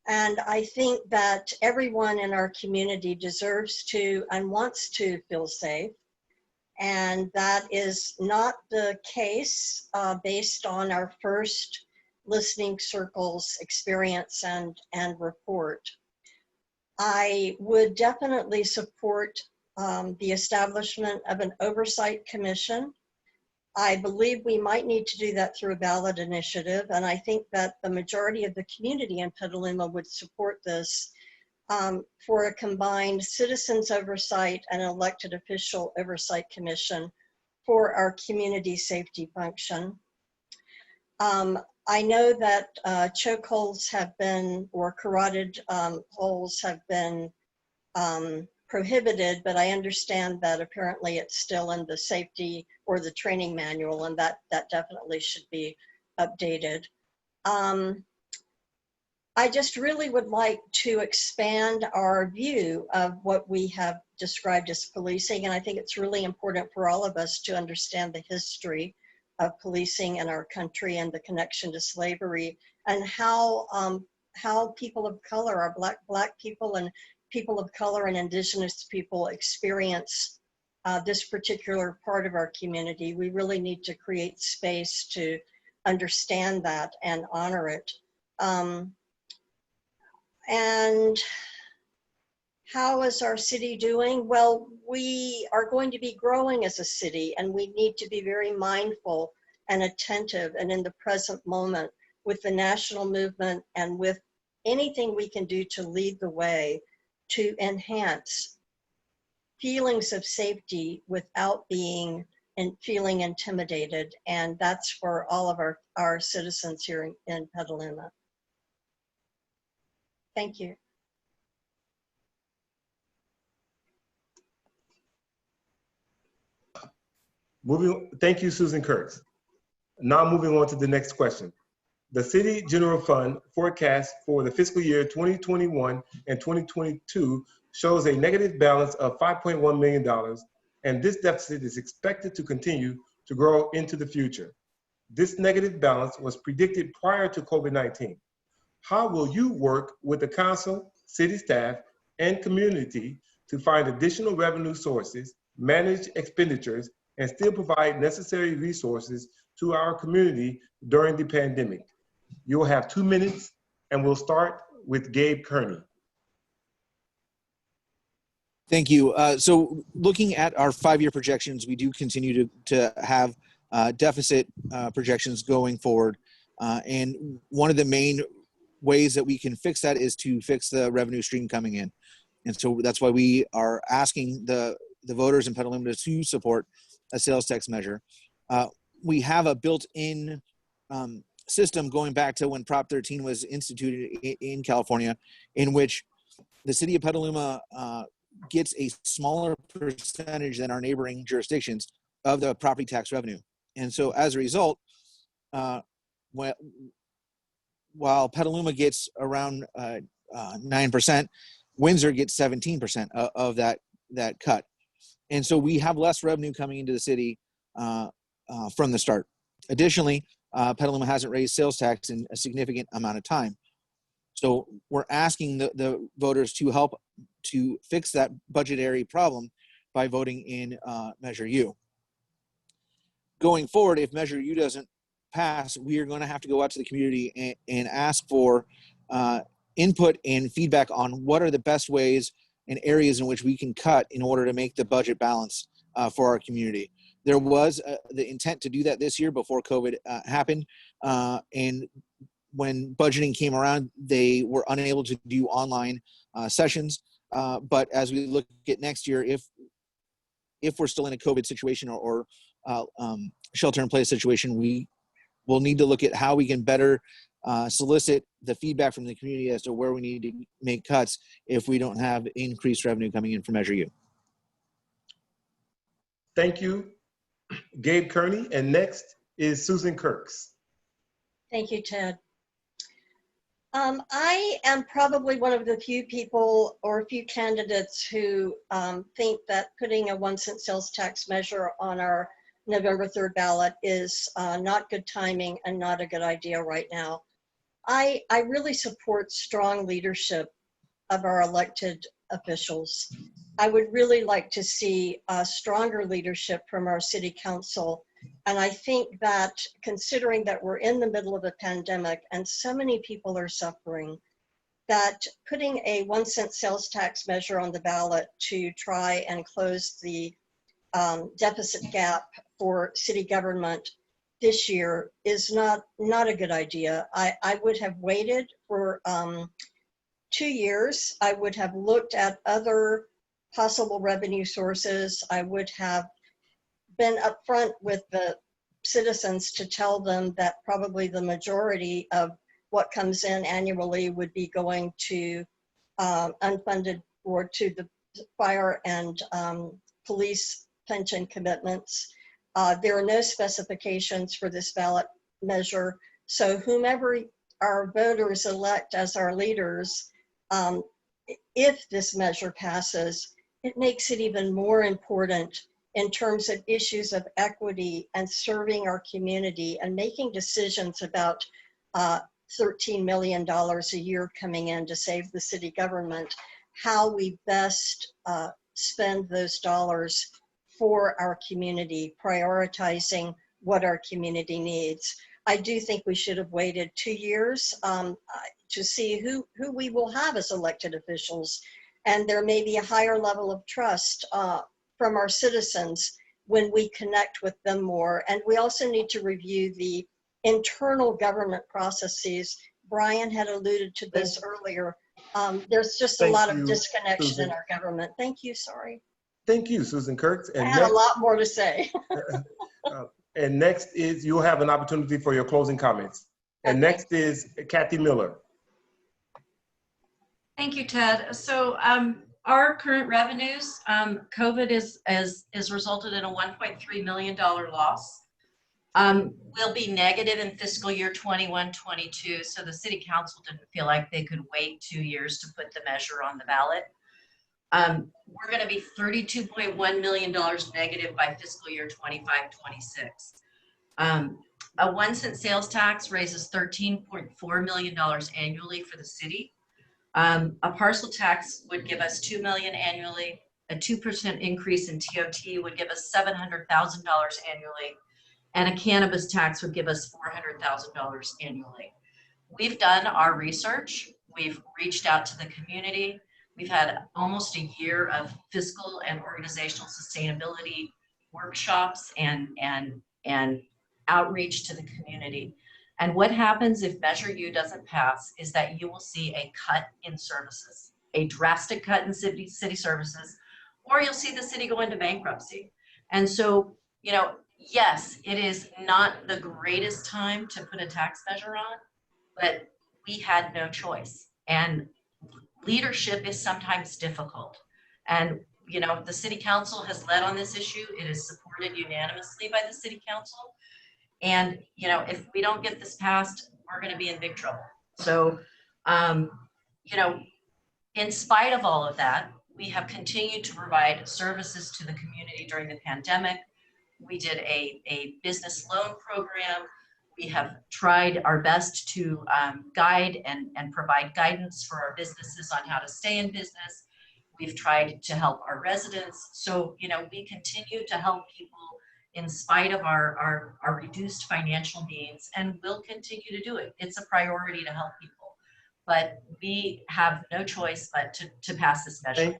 And I think that everyone in our community deserves to and wants to feel safe. And that is not the case based on our first listening circles experience and report. I would definitely support the establishment of an oversight commission. I believe we might need to do that through a ballot initiative, and I think that the majority of the community in Petaluma would support this for a combined citizens oversight and elected official oversight commission for our community safety function. I know that chokeholds have been, or carotid holds have been prohibited, but I understand that apparently it's still in the safety or the training manual, and that definitely should be updated. I just really would like to expand our view of what we have described as policing, and I think it's really important for all of us to understand the history of policing in our country and the connection to slavery, and how people of color, our black people and people of color and indigenous people experience this particular part of our community. We really need to create space to understand that and honor it. And how is our city doing? Well, we are going to be growing as a city, and we need to be very mindful and attentive and in the present moment with the national movement and with anything we can do to lead the way to enhance feelings of safety without being and feeling intimidated. And that's for all of our citizens here in Petaluma. Thank you. Thank you, Susan Kirks. Now moving on to the next question. The City General Fund forecast for the fiscal year 2021 and 2022 shows a negative balance of $5.1 million, and this deficit is expected to continue to grow into the future. This negative balance was predicted prior to COVID-19. How will you work with the council, city staff, and community to find additional revenue sources, manage expenditures, and still provide necessary resources to our community during the pandemic? You will have 2 minutes, and we'll start with Gabe Kearney. Thank you. So looking at our 5-year projections, we do continue to have deficit projections going forward. And one of the main ways that we can fix that is to fix the revenue stream coming in. And so that's why we are asking the voters in Petaluma to support a sales tax measure. We have a built-in system going back to when Prop 13 was instituted in California, in which the city of Petaluma gets a smaller percentage than our neighboring jurisdictions of the property tax revenue. And so as a result, while Petaluma gets around 9%, Windsor gets 17% of that cut. And so we have less revenue coming into the city from the start. Additionally, Petaluma hasn't raised sales tax in a significant amount of time. So we're asking the voters to help to fix that budgetary problem by voting in Measure U. Going forward, if Measure U doesn't pass, we are going to have to go out to the community and ask for input and feedback on what are the best ways and areas in which we can cut in order to make the budget balance for our community. There was the intent to do that this year before COVID happened. And when budgeting came around, they were unable to do online sessions. But as we look at next year, if we're still in a COVID situation or shelter-in-place situation, we will need to look at how we can better solicit the feedback from the community as to where we need to make cuts if we don't have increased revenue coming in from Measure U. Thank you, Gabe Kearney. And next is Susan Kirks. Thank you, Ted. I am probably one of the few people or a few candidates who think that putting a 1-cent sales tax measure on our November 3rd ballot is not good timing and not a good idea right now. I really support strong leadership of our elected officials. I would really like to see stronger leadership from our city council. And I think that considering that we're in the middle of a pandemic and so many people are suffering, that putting a 1-cent sales tax measure on the ballot to try and close the deficit gap for city government this year is not a good idea. I would have waited for 2 years. I would have looked at other possible revenue sources. I would have been upfront with the citizens to tell them that probably the majority of what comes in annually would be going to unfunded or to the fire and police pension commitments. There are no specifications for this ballot measure. So whomever our voters elect as our leaders, if this measure passes, it makes it even more important in terms of issues of equity and serving our community and making decisions about $13 million a year coming in to save the city government, how we best spend those dollars for our community, prioritizing what our community needs. I do think we should have waited 2 years to see who we will have as elected officials. And there may be a higher level of trust from our citizens when we connect with them more. And we also need to review the internal government processes. Brian had alluded to this earlier. There's just a lot of disconnection Susan. in our government. Thank you, sorry. Thank you, Susan Kirks. I had a lot more to say. And next is, you'll have an opportunity for your closing comments. And Okay. next is Kathy Miller. Thank you, Ted. So Our current revenues, COVID has resulted in a $1.3 million loss. We'll be negative in fiscal year 21-22. So the city council didn't feel like they could wait 2 years to put the measure on the ballot. We're going to be $32.1 million negative by fiscal year 25-26. A 1 cent sales tax raises $13.4 million annually for the city. A parcel tax would give us $2 million annually. A 2% increase in TOT would give us $700,000 annually. And a cannabis tax would give us $400,000 annually. We've done our research. We've reached out to the community. We've had almost a year of fiscal and organizational sustainability workshops and outreach to the community. And what happens if Measure U doesn't pass is that you will see a cut in services, a drastic cut in city services, or you'll see the city go into bankruptcy. And so, you know, yes, it is not the greatest time to put a tax measure on, but we had no choice. And leadership is sometimes difficult. And, you know, the city council has led on this issue. It is supported unanimously by the city council. And, you know, if we don't get this passed, we're going to be in big trouble. So, you know, in spite of all of that, we have continued to provide services to the community during the pandemic. We did a business loan program. We have tried our best to guide and provide guidance for our businesses on how to stay in business. We've tried to help our residents. So, you know, we continue to help people in spite of our reduced financial means, and we'll continue to do it. It's a priority to help people, but we have no choice but to pass this measure.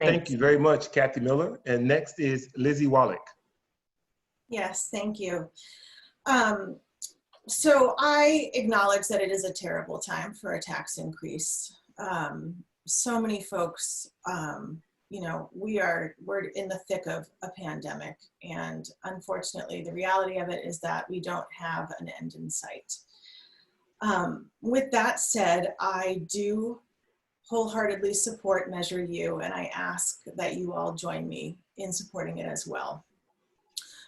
Thank you very much, Kathy Miller. And next is Lizzie Wallock. Yes, thank you. So I acknowledge that it is a terrible time for a tax increase. So many folks, you know, we're in the thick of a pandemic, and unfortunately, the reality of it is that we don't have an end in sight. With that said, I do wholeheartedly support Measure U, and I ask that you all join me in supporting it as well.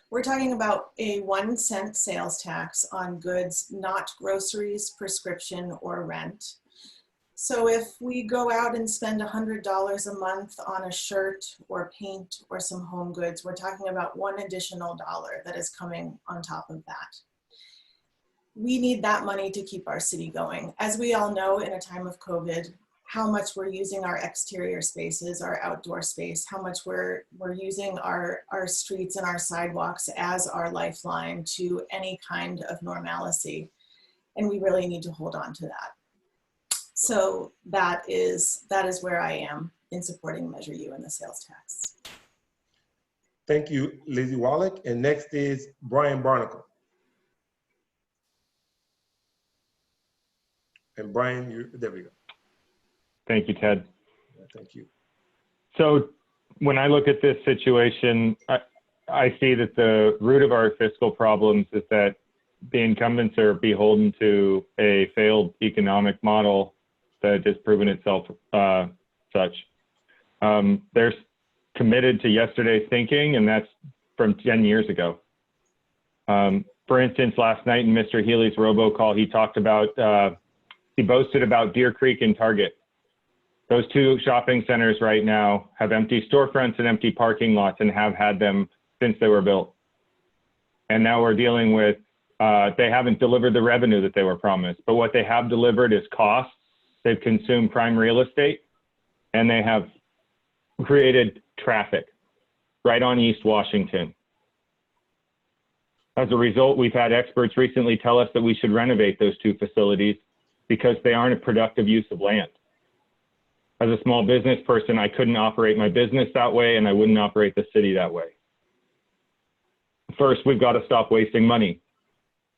We're talking about a 1 cent sales tax on goods, not groceries, prescription, or rent. So if we go out and spend $100 a month on a shirt or paint or some home goods, we're talking about one additional dollar that is coming on top of that. We need that money to keep our city going. As we all know, in a time of COVID, how much we're using our exterior spaces, our outdoor space, how much we're using our streets and our sidewalks as our lifeline to any kind of normalcy. And we really need to hold on to that. So that is where I am in supporting Measure U and the sales tax. Thank you, Lizzie Wallock. And next is Brian Barnacle. And Brian, there we go. Thank you, Ted. Thank you. So when I look at this situation, I see that the root of our fiscal problems is that the incumbents are beholden to a failed economic model that has proven itself such. They're committed to yesterday's thinking, and that's from 10 years ago. For instance, last night in Mr. Healy's robocall, he talked about, he boasted about Deer Creek and Target. Those two shopping centers right now have empty storefronts and empty parking lots, and have had them since they were built. And now we're dealing with, they haven't delivered the revenue that they were promised, but what they have delivered is costs. They've consumed prime real estate, and they have created traffic right on East Washington. As a result, we've had experts recently tell us that we should renovate those two facilities because they aren't a productive use of land. As a small business person, I couldn't operate my business that way, and I wouldn't operate the city that way. First, we've got to stop wasting money.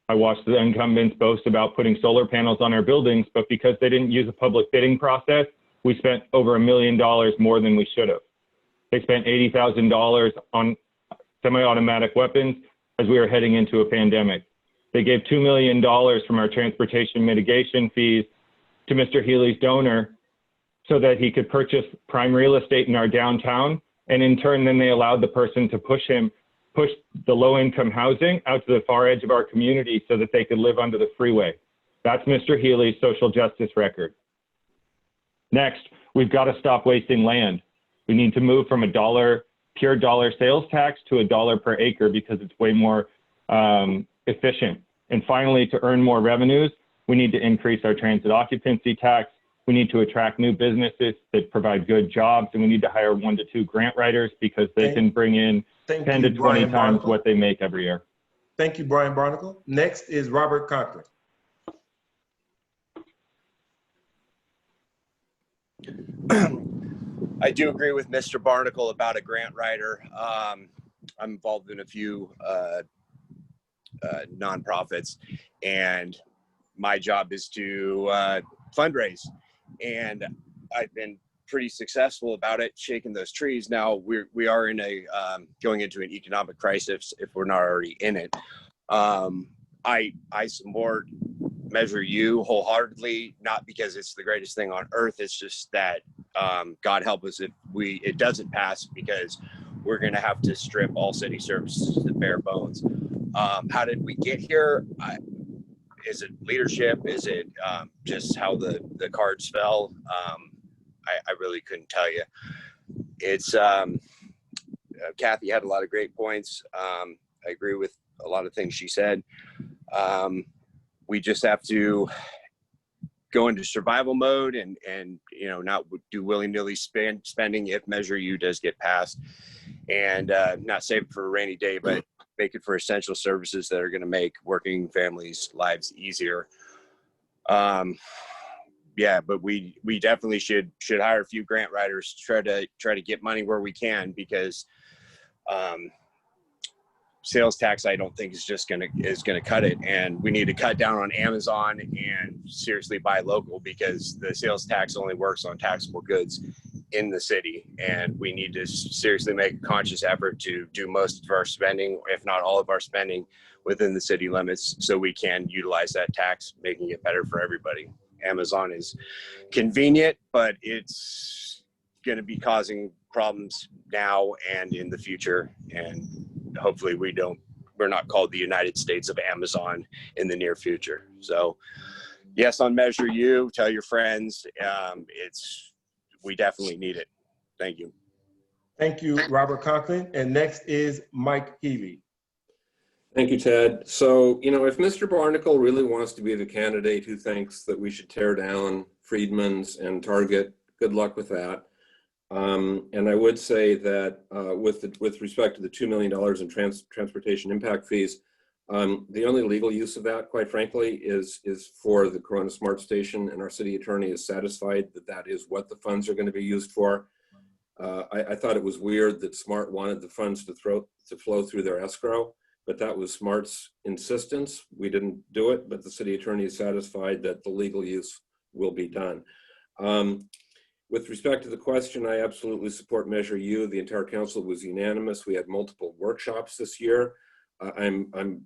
I watched the incumbents boast about putting solar panels on our buildings, but because they didn't use a public bidding process, we spent over $1 million more than we should have. They spent $80,000 on semi-automatic weapons as we were heading into a pandemic. They gave $2 million from our transportation mitigation fees to Mr. Healy's donor so that he could purchase prime real estate in our downtown. And in turn, then they allowed the person to push the low-income housing out to the far edge of our community so that they could live under the freeway. That's Mr. Healy's social justice record. Next, we've got to stop wasting land. We need to move from pure dollar sales tax to $1 per acre because it's way more efficient. And finally, to earn more revenues, we need to increase our transit occupancy tax. We need to attract new businesses that provide good jobs, and we need to hire 1 to 2 grant writers because they can bring in 10 to 20 times what they make every year. Thank you, Brian Barnacle. Next is Robert Cochran. I do agree with Mr. Barnacle about a grant writer. I'm involved in a few nonprofits, and my job is to fundraise. And I've been pretty successful about it, shaking those trees. Now we are in a going into an economic crisis if we're not already in it. I support Measure U wholeheartedly, not because it's the greatest thing on earth. It's just that God help us if it doesn't pass, because we're going to have to strip all city services to bare bones. How did we get here? Is it leadership? Is it just how the cards fell? I really couldn't tell you. It's Kathy had a lot of great points. I agree with a lot of things she said. We just have to go into survival mode and not do willy-nilly spending if Measure U does get passed, and not save it for a rainy day, but make it for essential services that are going to make working families' lives easier. Yeah, but we definitely should hire a few grant writers to try to get money where we can, because sales tax, I don't think is gonna cut it, and we need to cut down on Amazon and seriously buy local, because the sales tax only works on taxable goods in the city, and we need to seriously make a conscious effort to do most of our spending, if not all of our spending, within the city limits, so we can utilize that tax, making it better for everybody. Amazon is convenient, but it's going to be causing problems now and in the future, and hopefully we're not called the United States of Amazon in the near future. So yes, on Measure U, tell your friends. We definitely need it. Thank you. Thank you, Robert Conklin. And next is Mike Healy. Thank you, Ted. So, if Mr. Barnacle really wants to be the candidate who thinks that we should tear down Friedman's and Target, good luck with that. And I would say that with respect to the $2 million in transportation impact fees, the only legal use of that, quite frankly, is for the Corona Smart Station, and our city attorney is satisfied that that is what the funds are going to be used for. I thought it was weird that Smart wanted the funds to flow through their escrow, but that was Smart's insistence. We didn't do it, but the city attorney is satisfied that the legal use will be done. With respect to the question, I absolutely support Measure U. The entire council was unanimous. We had multiple workshops this year. I'm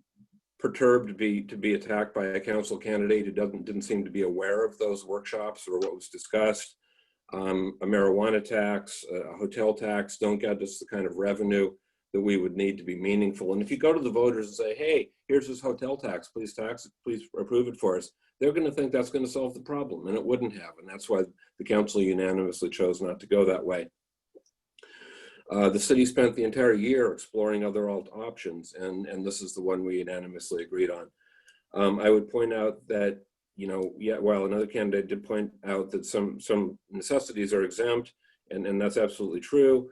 perturbed to be attacked by a council candidate who didn't seem to be aware of those workshops or what was discussed. A marijuana tax, a hotel tax don't get us the kind of revenue that we would need to be meaningful. And if you go to the voters and say, hey, here's this hotel tax, please approve it for us, they're going to think that's going to solve the problem, and it wouldn't have. And that's why the council unanimously chose not to go that way. The city spent the entire year exploring other options, and this is the one we unanimously agreed on. I would point out that, while another candidate did point out that some necessities are exempt, and that's absolutely true.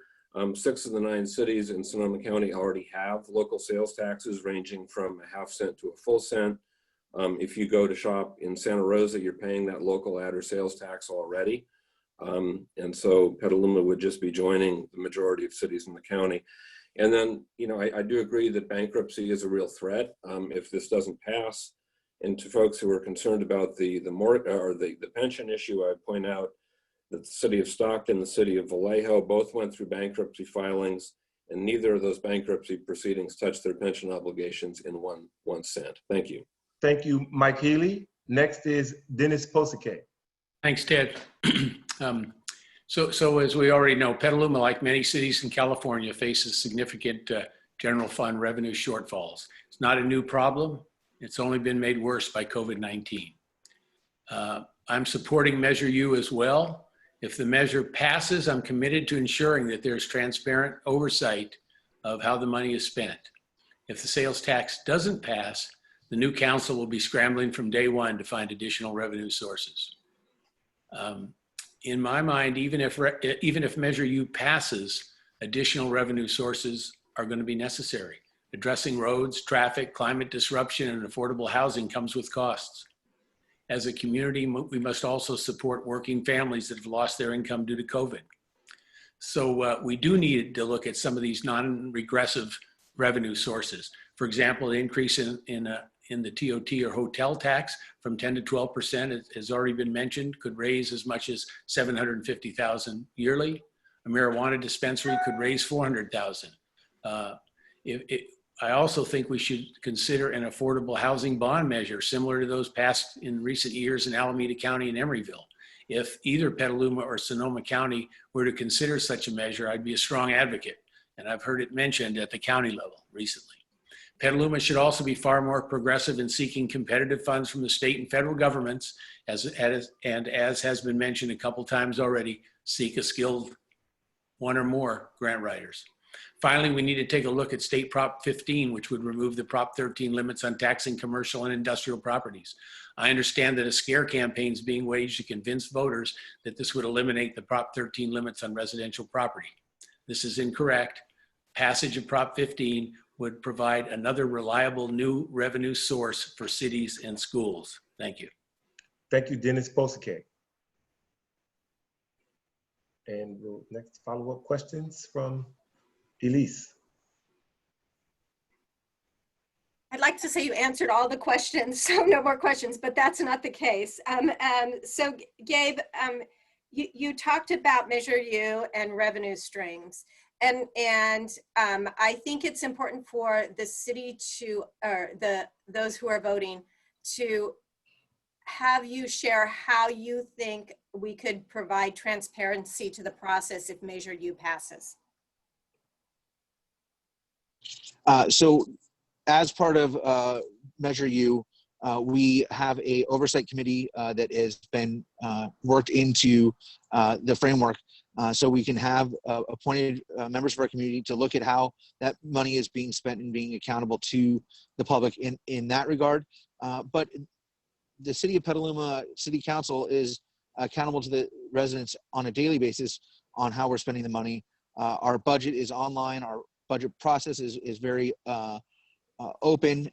6 of the 9 cities in Sonoma County already have local sales taxes ranging from a half cent to a full cent. If you go to shop in Santa Rosa, you're paying that local ad or sales tax already. And so Petaluma would just be joining the majority of cities in the county. And then, I do agree that bankruptcy is a real threat if this doesn't pass. And to folks who are concerned about the pension issue, I point out that the city of Stockton, the city of Vallejo, both went through bankruptcy filings, and neither of those bankruptcy proceedings touched their pension obligations in one cent. Thank you. Thank you, Mike Healy. Next is Dennis Posake. Thanks, Ted. So as we already know, Petaluma, like many cities in California, faces significant general fund revenue shortfalls. It's not a new problem. It's only been made worse by COVID-19. I'm supporting Measure U as well. If the measure passes, I'm committed to ensuring that there's transparent oversight of how the money is spent. If the sales tax doesn't pass, the new council will be scrambling from day one to find additional revenue sources. In my mind, even if Measure U passes, additional revenue sources are going to be necessary. Addressing roads, traffic, climate disruption, and affordable housing comes with costs. As a community, we must also support working families that have lost their income due to COVID. So we do need to look at some of these non-regressive revenue sources. For example, the increase in the TOT or hotel tax from 10 to 12% has already been mentioned, could raise as much as $750,000 yearly. A marijuana dispensary could raise $400,000. I also think we should consider an affordable housing bond measure similar to those passed in recent years in Alameda County and Emeryville. If either Petaluma or Sonoma County were to consider such a measure, I'd be a strong advocate, and I've heard it mentioned at the county level recently. Petaluma should also be far more progressive in seeking competitive funds from the state and federal governments, and as has been mentioned a couple times already, seek a skilled one or more grant writers. Finally, we need to take a look at State Prop 15, which would remove the Prop 13 limits on taxing commercial and industrial properties. I understand that a scare campaign is being waged to convince voters that this would eliminate the Prop 13 limits on residential property. This is incorrect. Passage of Prop 15 would provide another reliable new revenue source for cities and schools. Thank you. Thank you, Dennis Bosike. And we'll next follow-up questions from Elise. I'd like to say you answered all the questions, so no more questions, but that's not the case. So Gabe, you talked about Measure U and revenue streams. And I think it's important for the city to, or those who are voting, to have you share how you think we could provide transparency to the process if Measure U passes. So as part of Measure U, we have a oversight committee that has been worked into the framework, so we can have appointed members of our community to look at how that money is being spent and being accountable to the public in that regard. But the City of Petaluma City Council is accountable to the residents on a daily basis on how we're spending the money. Our budget is online. Our budget process is very open.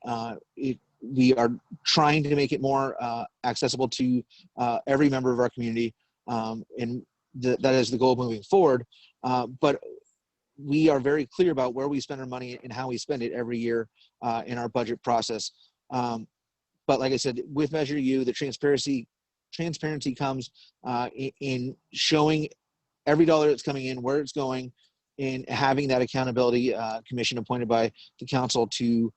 We are trying to make it more accessible to every member of our community, and that is the goal moving forward. But we are very clear about where we spend our money and how we spend it every year in our budget process. But like I said, with Measure U, the transparency comes in showing every dollar that's coming in, where it's going, and having that accountability commission appointed by the council to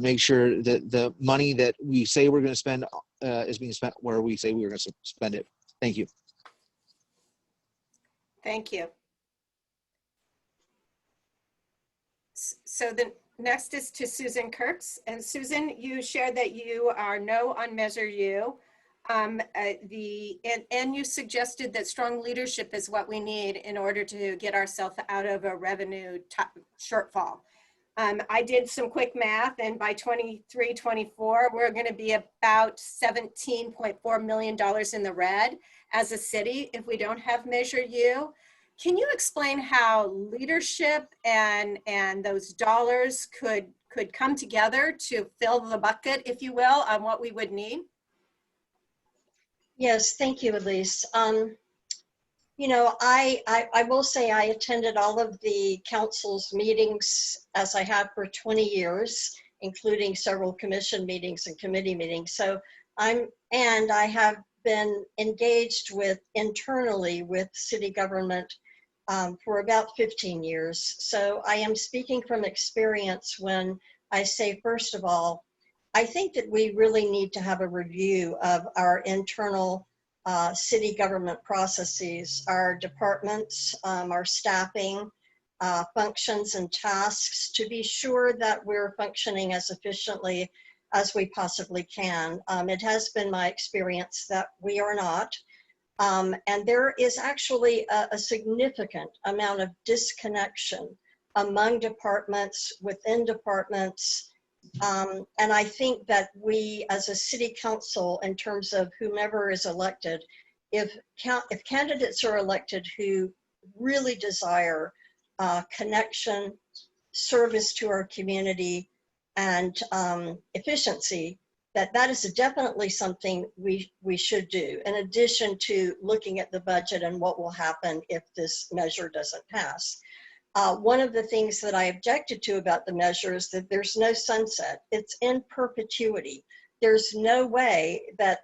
make sure that the money that we say we're going to spend is being spent where we say we're going to spend it. Thank you. Thank you. So the next is to Susan Kirks. And Susan, you shared that you are no on Measure U. And you suggested that strong leadership is what we need in order to get ourselves out of a revenue shortfall. I did some quick math, and by 23-24, we're going to be about $17.4 million in the red as a city if we don't have Measure U. Can you explain how leadership and those dollars could come together to fill the bucket, if you will, on what we would need? Yes, thank you, Elise. You know, I will say I attended all of the council's meetings as I have for 20 years, including several commission meetings and committee meetings. So I have been engaged internally with city government for about 15 years. So I am speaking from experience when I say, first of all, I think that we really need to have a review of our internal city government processes, our departments, our staffing, functions and tasks, to be sure that we're functioning as efficiently as we possibly can. It has been my experience that we are not. And there is actually a significant amount of disconnection among departments, within departments. And I think that we as a city council, in terms of whomever is elected, if candidates are elected who really desire connection, service to our community, and efficiency, that is definitely something we should do, in addition to looking at the budget and what will happen if this measure doesn't pass. One of the things that I objected to about the measure is that there's no sunset. It's in perpetuity. There's no way that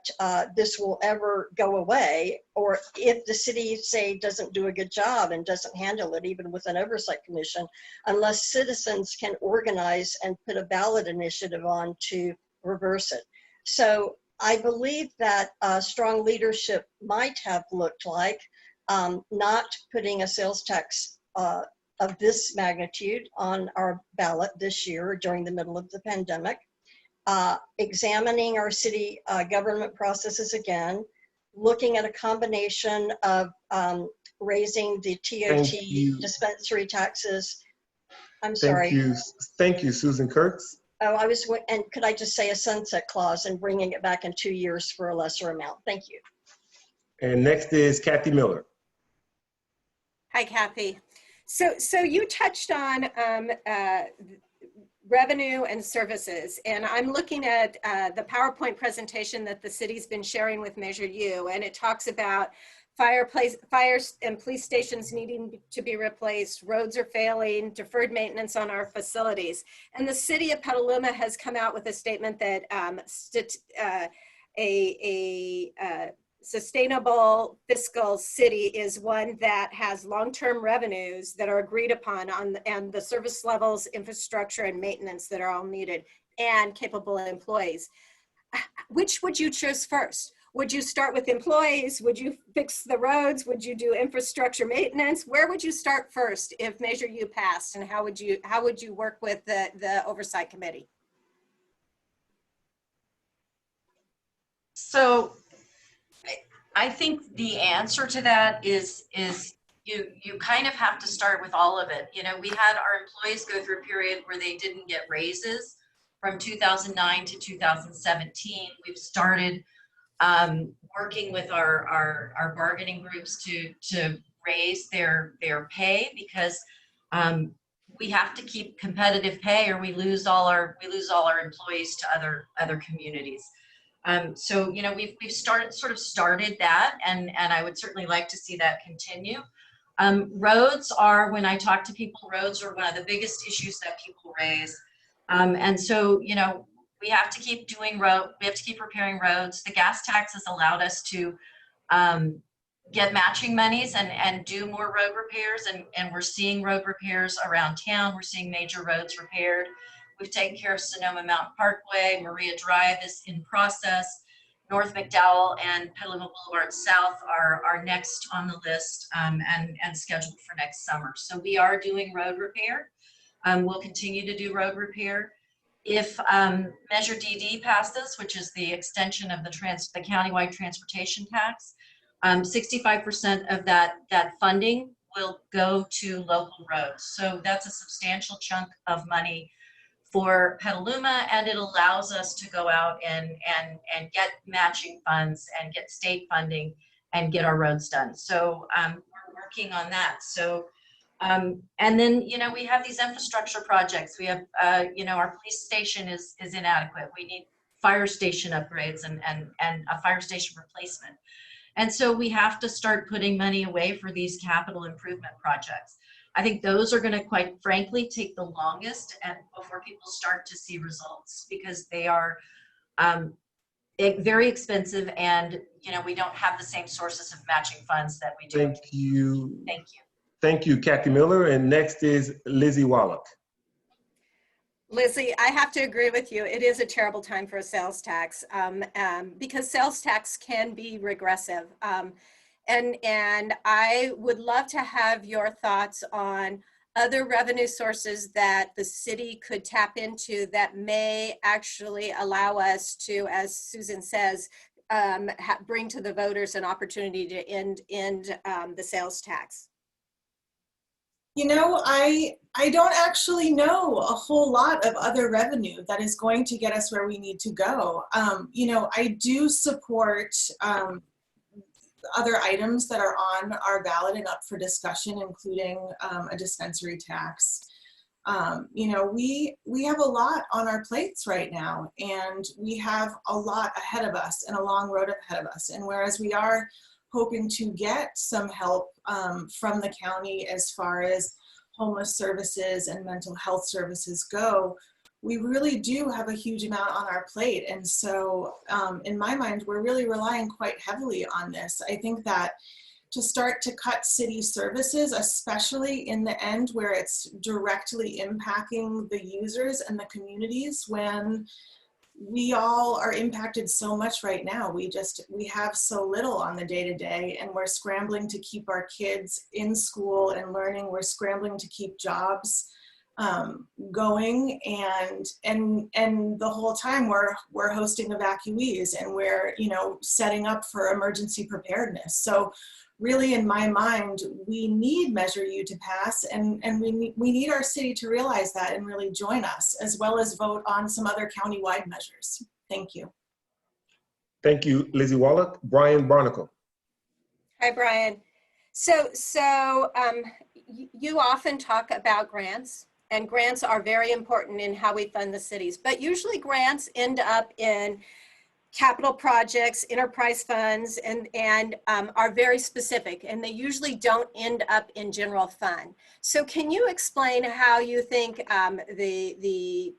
this will ever go away, or if the city, say, doesn't do a good job and doesn't handle it, even with an oversight commission, unless citizens can organize and put a ballot initiative on to reverse it. So I believe that strong leadership might have looked like not putting a sales tax of this magnitude on our ballot this year during the middle of the pandemic, examining our city government processes again, looking at a combination of raising the TOT dispensary taxes. I'm sorry. Thank you, Susan Kirks. Oh, and could I just say a sunset clause and bringing it back in 2 years for a lesser amount? Thank you. And next is Kathy Miller. Hi, Kathy. So you touched on revenue and services, and I'm looking at the PowerPoint presentation that the city's been sharing with Measure U, and it talks about fires and police stations needing to be replaced, roads are failing, deferred maintenance on our facilities. And the city of Petaluma has come out with a statement that a sustainable fiscal city is one that has long-term revenues that are agreed upon and the service levels, infrastructure, and maintenance that are all needed, and capable employees. Which would you choose first? Would you start with employees? Would you fix the roads? Would you do infrastructure maintenance? Where would you start first if Measure U passed, and how would you work with the oversight committee? So I think the answer to that is you kind of have to start with all of it. You know, we had our employees go through a period where they didn't get raises from 2009 to 2017. We've started working with our bargaining groups to raise their pay, because we have to keep competitive pay, or we lose all our employees to other communities. So, you know, we've started that, and I would certainly like to see that continue. Roads are, when I talk to people, roads are one of the biggest issues that people raise. And so, you know, we have to keep doing we have to keep repairing roads. The gas tax has allowed us to get matching monies and do more road repairs, and we're seeing road repairs around town. We're seeing major roads repaired. We've taken care of Sonoma Mountain Parkway. Maria Drive is in process. North McDowell and Petaluma Boulevard South are next on the list and scheduled for next summer. So we are doing road repair. We'll continue to do road repair. If Measure DD passes, which is the extension of the countywide transportation tax, 65% of that funding will go to local roads. So that's a substantial chunk of money for Petaluma, and it allows us to go out and get matching funds and get state funding and get our roads done. So we're working on that. So and then, you know, we have these infrastructure projects. We have, you know, our police station is inadequate. We need fire station upgrades and a fire station replacement. And so we have to start putting money away for these capital improvement projects. I think those are going to, quite frankly, take the longest and before people start to see results, because they are very expensive, and, you know, we don't have the same sources of matching funds that we do. Thank you. Thank you. Thank you, Kathy Miller. And next is Lizzie Wallock. Lizzie, I have to agree with you. It is a terrible time for a sales tax because sales tax can be regressive. And I would love to have your thoughts on other revenue sources that the city could tap into that may actually allow us to, as Susan says, bring to the voters an opportunity to end the sales tax. You know, I don't actually know a whole lot of other revenue that is going to get us where we need to go. You know, I do support other items that are on our ballot and up for discussion, including a dispensary tax. You know, we have a lot on our plates right now, and we have a lot ahead of us and a long road ahead of us. And whereas we are hoping to get some help from the county as far as homeless services and mental health services go, we really do have a huge amount on our plate. And so in my mind, we're really relying quite heavily on this. I think that to start to cut city services, especially in the end where it's directly impacting the users and the communities, when we all are impacted so much right now. We have so little on the day-to-day, and we're scrambling to keep our kids in school and learning. We're scrambling to keep jobs going, and the whole time we're hosting evacuees, and we're, you know, setting up for emergency preparedness. So really, in my mind, we need Measure U to pass, and we need our city to realize that and really join us, as well as vote on some other county-wide measures. Thank you. Thank you, Lizzie Wallock. Brian Barnacle. Hi, Brian. So you often talk about grants, and grants are very important in how we fund the cities, but usually grants end up in capital projects, enterprise funds, and are very specific, and they usually don't end up in general fund. So can you explain how you think the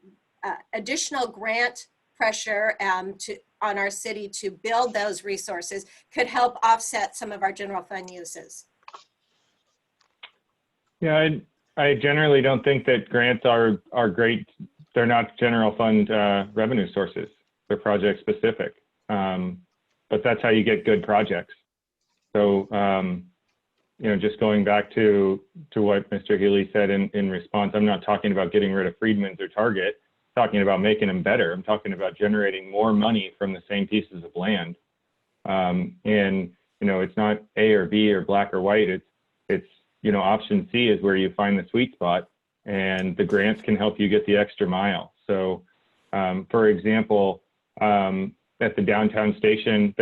additional grant pressure on our city to build those resources could help offset some of our general fund uses? Yeah, I generally don't think that grants are great. They're not general fund revenue sources. They're project specific, but that's how you get good projects. So, you know, just going back to what Mr. Healy said in response, I'm not talking about getting rid of Freedman's or Target. I'm talking about making them better. I'm talking about generating more money from the same pieces of land. And you know, it's not A or B or black or white. It's you know, option C is where you find the sweet spot, and the grants can help you get the extra mile. So, for example, at the downtown station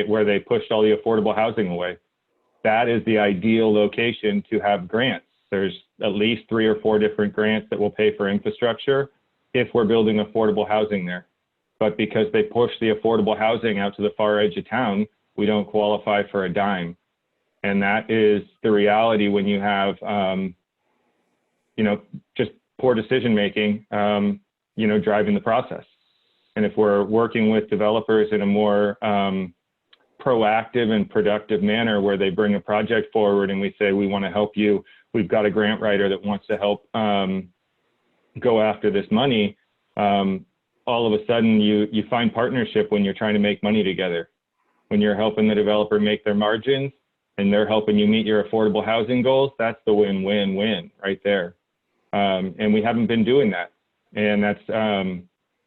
where they pushed all the affordable housing away, that is the ideal location to have grants. There's at least 3 or 4 different grants that will pay for infrastructure if we're building affordable housing there. But because they push the affordable housing out to the far edge of town, we don't qualify for a dime. And that is the reality when you have, you know, just poor decision making, you know, driving the process. And if we're working with developers in a more proactive and productive manner, where they bring a project forward and we say, we want to help you, we've got a grant writer that wants to help go after this money, all of a sudden you find partnership when you're trying to make money together. When you're helping the developer make their margins and they're helping you meet your affordable housing goals, that's the win-win-win right there. And we haven't been doing that. And that's,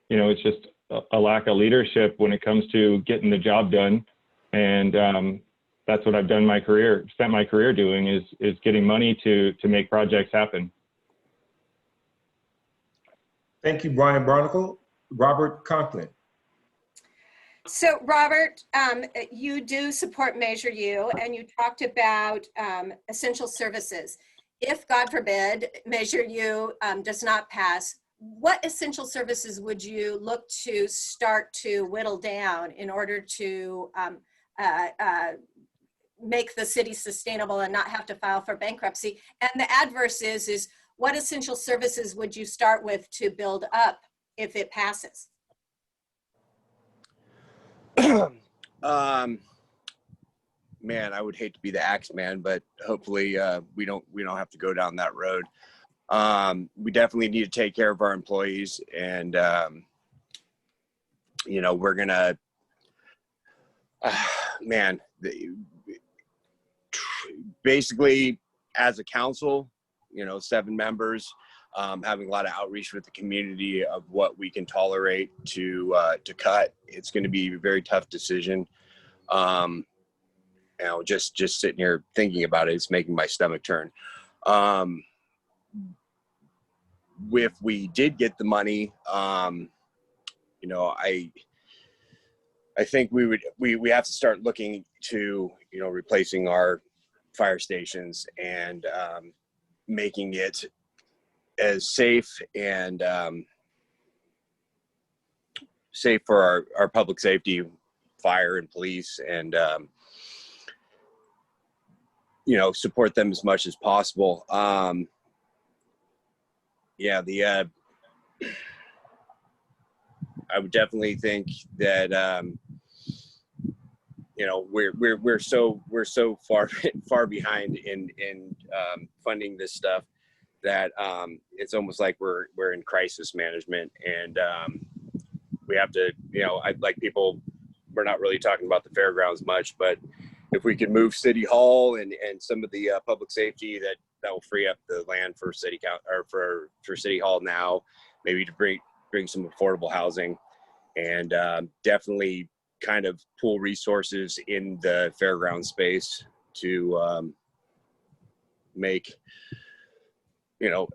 you know, it's just a lack of leadership when it comes to getting the job done. And that's what I've done my career, spent my career doing, is getting money to make projects happen. Thank you, Brian Barnacle. Robert Conklin. So Robert, you do support Measure U, and you talked about essential services. If, God forbid, Measure U does not pass, what essential services would you look to start to whittle down in order to make the city sustainable and not have to file for bankruptcy? And the adverse is what essential services would you start with to build up if it passes? Man, I would hate to be the axe man, but hopefully we don't have to go down that road. We definitely need to take care of our employees, and you know, we're gonna, man, basically as a council, you know, 7 members, having a lot of outreach with the community of what we can tolerate to cut. It's going to be a very tough decision. You know, just sitting here thinking about it, it's making my stomach turn. If we did get the money, you know, I think we have to start looking to, you know, replacing our fire stations and making it as safe and safe for our public safety, fire and police, and you know, support them as much as possible. Yeah, I would definitely think that you know, we're so far behind in funding this stuff that it's almost like we're in crisis management, and we have to, you know, we're not really talking about the fairgrounds much, but if we could move City Hall and some of the public safety, that will free up the land for City Hall now, maybe to bring some affordable housing, and definitely kind of pool resources in the fairground space to make, you know,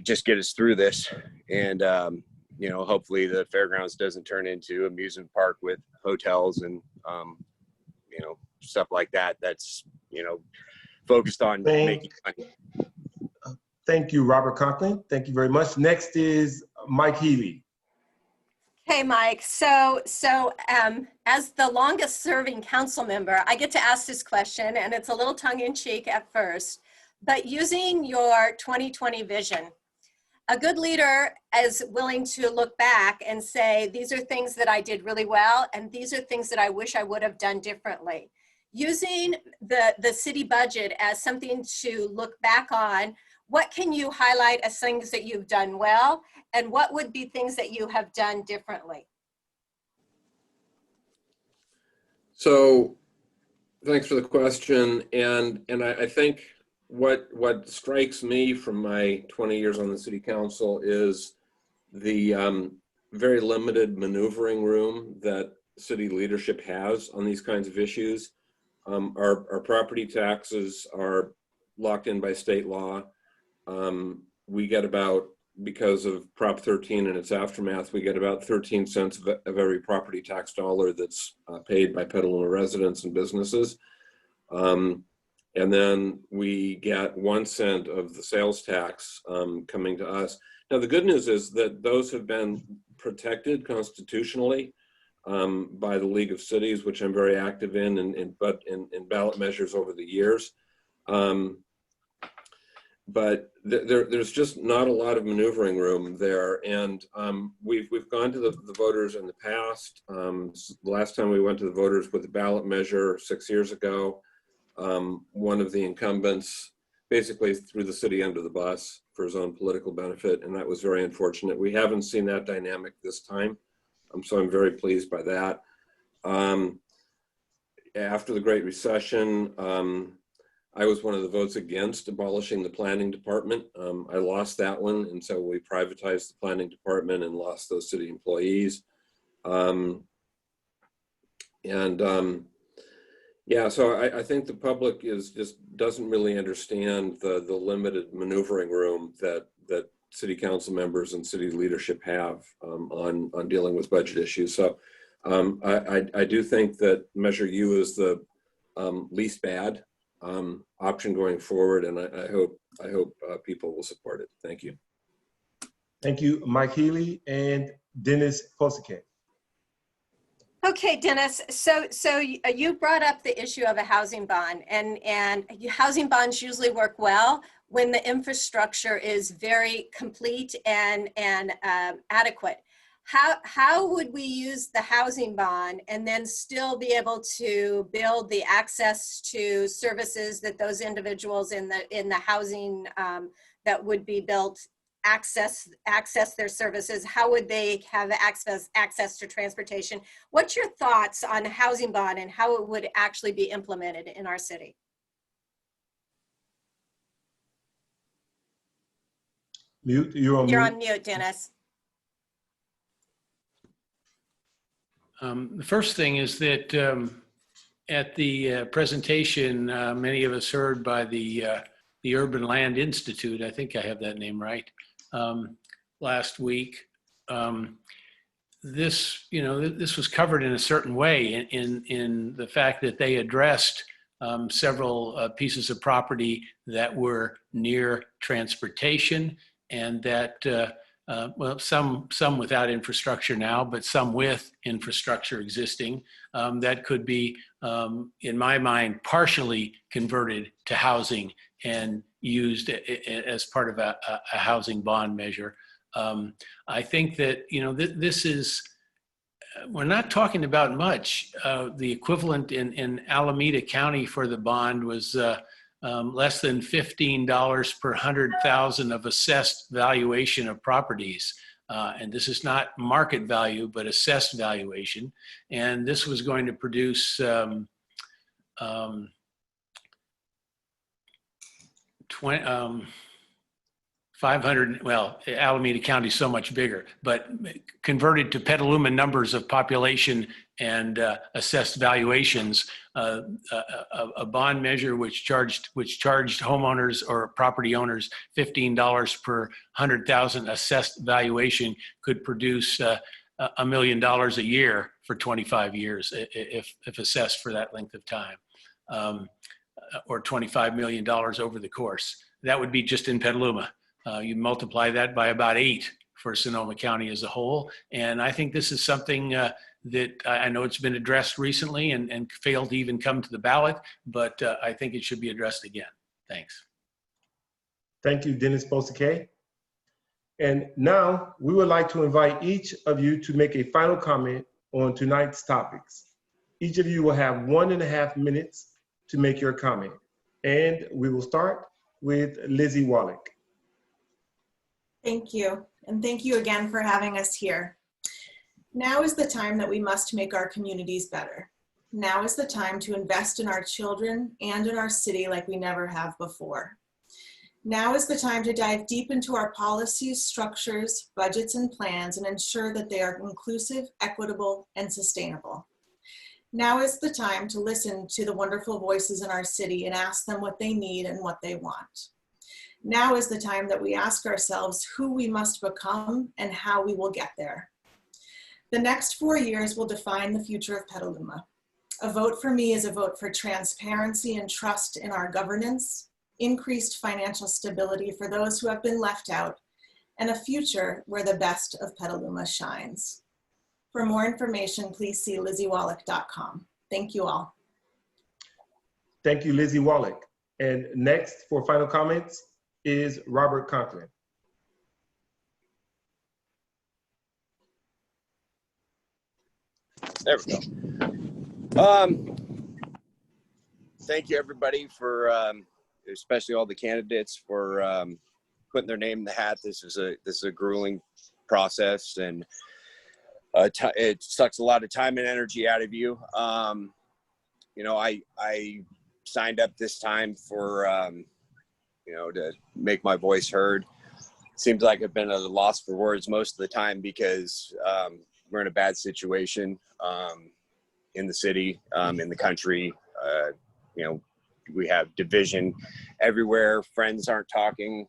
just get us through this. And you know, hopefully the fairgrounds doesn't turn into amusement park with hotels and you know, stuff like that. That's, you know, focused on making money. Thank you, Robert Conklin. Thank you very much. Next is Mike Healy. Hey, Mike. So as the longest serving council member, I get to ask this question, and it's a little tongue in cheek at first, but using your 2020 vision, a good leader is willing to look back and say, these are things that I did really well, and these are things that I wish I would have done differently. Using the city budget as something to look back on, what can you highlight as things that you've done well, and what would be things that you have done differently? So thanks for the question. And I think what strikes me from my 20 years on the city council is the very limited maneuvering room that city leadership has on these kinds of issues. Our property taxes are locked in by state law. We get about, because of Prop 13 and its aftermath, we get about 13 cents of every property tax dollar that's paid by Petaluma residents and businesses. And then we get 1 cent of the sales tax coming to us. Now, the good news is that those have been protected constitutionally by the League of Cities, which I'm very active in ballot measures over the years. But there's just not a lot of maneuvering room there. And we've gone to the voters in the past. The last time we went to the voters with a ballot measure 6 years ago, one of the incumbents basically threw the city under the bus for his own political benefit, and that was very unfortunate. We haven't seen that dynamic this time, so I'm very pleased by that. After the Great Recession, I was one of the votes against abolishing the planning department. I lost that one, and so we privatized the planning department and lost those city employees. Yeah, so I think the public doesn't really understand the limited maneuvering room that city council members and city leadership have on dealing with budget issues. So I do think that Measure U is the least bad option going forward, and I hope people will support it. Thank you. Thank you, Mike Healy and Dennis Posiket. Okay, Dennis, so you brought up the issue of a housing bond, and housing bonds usually work well when the infrastructure is very complete and adequate. How would we use the housing bond and then still be able to build the access to services that those individuals in the housing that would be built access their services? How would they have access to transportation? What's your thoughts on housing bond and how it would actually be implemented in our city? Mute. You're on You're mute. on mute, Dennis. The first thing is that at the presentation, many of us heard by the Urban Land Institute, I think I have that name right, last week. This was covered in a certain way in the fact that they addressed several pieces of property that were near transportation, and that well, some without infrastructure now, but some with infrastructure existing, that could be, in my mind, partially converted to housing and used as part of a housing bond measure. I think that, this is, we're not talking about much. The equivalent in Alameda County for the bond was less than $15 per 100,000 of assessed valuation of properties. And this is not market value, but assessed valuation. And this was going to produce 500, well, Alameda County is so much bigger, but converted to Petaluma numbers of population and assessed valuations, a bond measure which charged homeowners or property owners $15 per 100,000 assessed valuation could produce $1 million a year for 25 years if assessed for that length of time, or $25 million over the course. That would be just in Petaluma. You multiply that by about 8 for Sonoma County as a whole. And I think this is something that I know it's been addressed recently and failed to even come to the ballot, but I think it should be addressed again. Thanks. Thank you, Dennis Bosike. And now we would like to invite each of you to make a final comment on tonight's topics. Each of you will have 1.5 minutes to make your comment. And we will start with Lizzie Wallock. Thank you. And thank you again for having us here. Now is the time that we must make our communities better. Now is the time to invest in our children and in our city like we never have before. Now is the time to dive deep into our policies, structures, budgets, and plans and ensure that they are inclusive, equitable, and sustainable. Now is the time to listen to the wonderful voices in our city and ask them what they need and what they want. Now is the time that we ask ourselves who we must become and how we will get there. The next 4 years will define the future of Petaluma. A vote for me is a vote for transparency and trust in our governance, increased financial stability for those who have been left out, and a future where the best of Petaluma shines. For more information, please see LizzieWallock.com. Thank you all. Thank you, Lizzie Wallock. And next for final comments is Robert Conklin. There we go. Thank you, everybody, for especially all the candidates for putting their name in the hat. This is a grueling process, and it sucks a lot of time and energy out of you. I signed up this time for to make my voice heard. It seems like I've been at a loss for words most of the time because we're in a bad situation in the city, in the country. We have division everywhere. Friends aren't talking.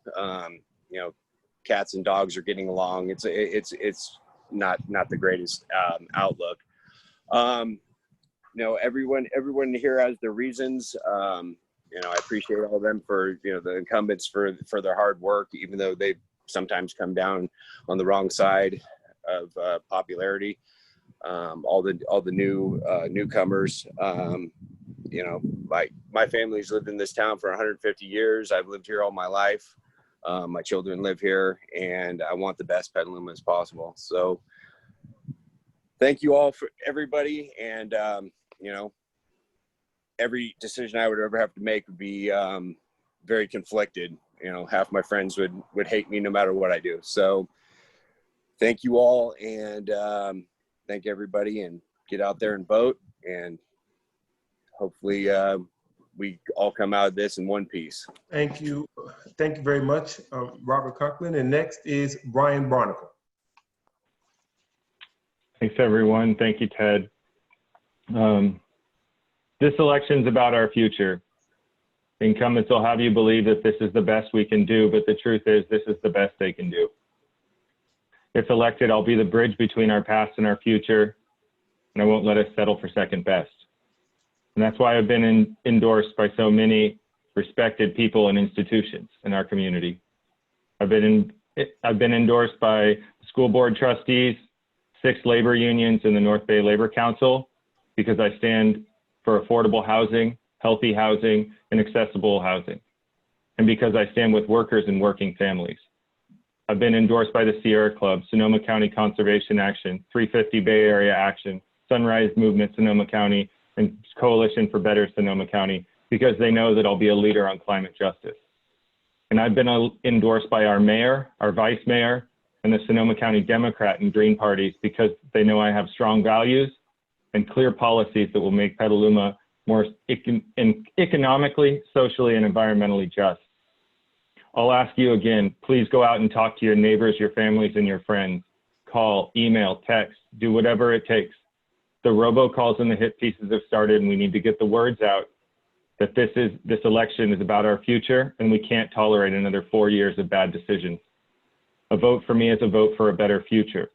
Cats and dogs are getting along. It's not the greatest outlook. Everyone here has their reasons. I appreciate all of them for the incumbents for their hard work, even though they sometimes come down on the wrong side of popularity. All the newcomers. My family's lived in this town for 150 years. I've lived here all my life. My children live here, and I want the best Petaluma as possible. So thank you all for everybody. And, every decision I would ever have to make would be very conflicted. you know, half my friends would hate me no matter what I do. So thank you all, and thank everybody, and get out there and vote, and hopefully we all come out of this in one piece. Thank you. Thank you very much, Robert Conklin. And next is Brian Barnacle. Thanks, everyone. Thank you, Ted. This election's about our future. Incumbents will have you believe that this is the best we can do, but the truth is this is the best they can do. If elected, I'll be the bridge between our past and our future, and I won't let us settle for second best. And that's why I've been endorsed by so many respected people and institutions in our community. I've been endorsed by school board trustees, 6 labor unions, in the North Bay Labor Council, because I stand for affordable housing, healthy housing, and accessible housing, and because I stand with workers and working families. I've been endorsed by the Sierra Club, Sonoma County Conservation Action, 350 Bay Area Action, Sunrise Movement Sonoma County, and Coalition for Better Sonoma County, because they know that I'll be a leader on climate justice. And I've been endorsed by our mayor, our vice mayor, and the Sonoma County Democrat and Green parties, because they know I have strong values and clear policies that will make Petaluma more economically, socially, and environmentally just. I'll ask you again, please go out and talk to your neighbors, your families, and your friends. Call, email, text, do whatever it takes. The robocalls and the hit pieces have started, and we need to get the words out that this election is about our future, and we can't tolerate another 4 years of bad decisions. A vote for me is a vote for a better future,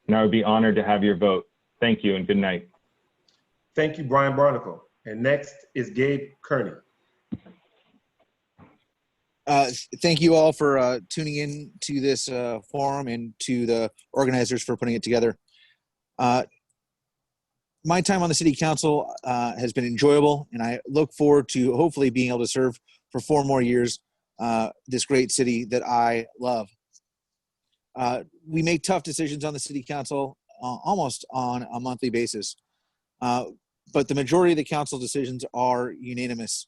and I would be honored to have your vote. Thank you, and good night. Thank you, Brian Barnacle. And next is Gabe Kearney. Thank you all for tuning in to this forum, and to the organizers for putting it together. My time on the city council has been enjoyable, and I look forward to hopefully being able to serve for 4 more years this great city that I love. We make tough decisions on the city council almost on a monthly basis, but the majority of the council decisions are unanimous.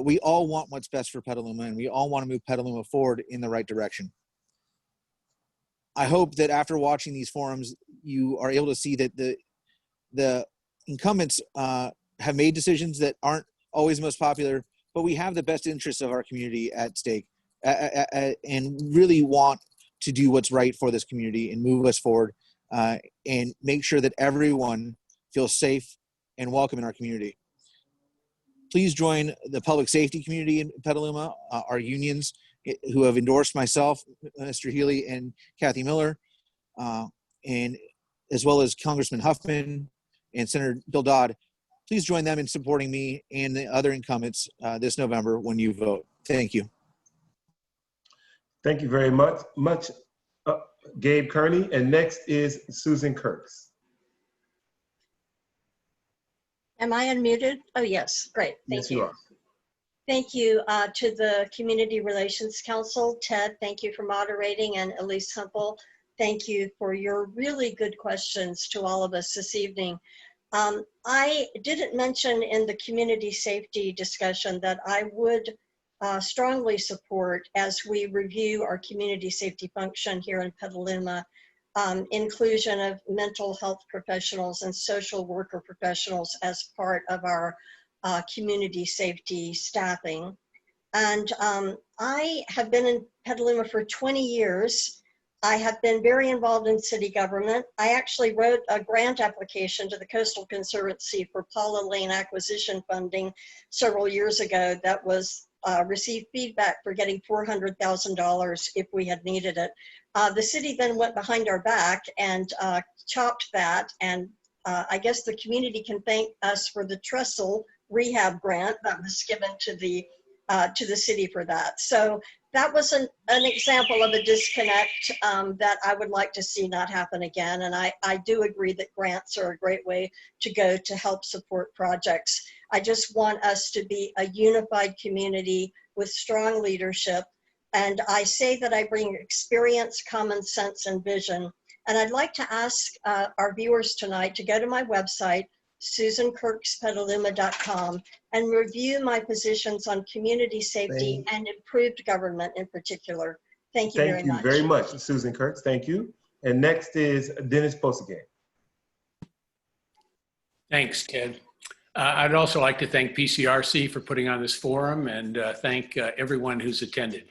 We all want what's best for Petaluma, and we all want to move Petaluma forward in the right direction. I hope that after watching these forums, you are able to see that the incumbents have made decisions that aren't always most popular, but we have the best interests of our community at stake, and really want to do what's right for this community and move us forward, and make sure that everyone feels safe and welcome in our community. Please join the public safety community in Petaluma, our unions who have endorsed myself, Mr. Healy, and Kathy Miller, and as well as Congressman Huffman and Senator Bill Dodd. Please join them in supporting me and the other incumbents this November when you vote. Thank you. Thank you very much, Gabe Kearney. And next is Susan Kirks. Am I unmuted? Oh, yes. Great. Thank you. Yes, you are. Thank you to the Community Relations Council. Ted, thank you for moderating, and Elise Hempel, thank you for your really good questions to all of us this evening. I didn't mention in the community safety discussion that I would strongly support, as we review our community safety function here in Petaluma, inclusion of mental health professionals and social worker professionals as part of our community safety staffing. And I have been in Petaluma for 20 years. I have been very involved in city government. I actually wrote a grant application to the Coastal Conservancy for Paula Lane acquisition funding several years ago that was received feedback for getting $400,000 if we had needed it. The city then went behind our back and chopped that, and I guess the community can thank us for the trestle rehab grant that was given to the city for that. So that was an example of a disconnect that I would like to see not happen again. And I do agree that grants are a great way to go to help support projects. I just want us to be a unified community with strong leadership. And I say that I bring experience, common sense, and vision. And I'd like to ask our viewers tonight to go to my website, susankirkspetaluma.com, and review my positions on community safety and improved government in particular. Thank you very much. Thank you very much, Susan Kirks. Thank you. And next is Dennis Posegay. Thanks, Ted. I'd also like to thank PCRC for putting on this forum and thank everyone who's attended.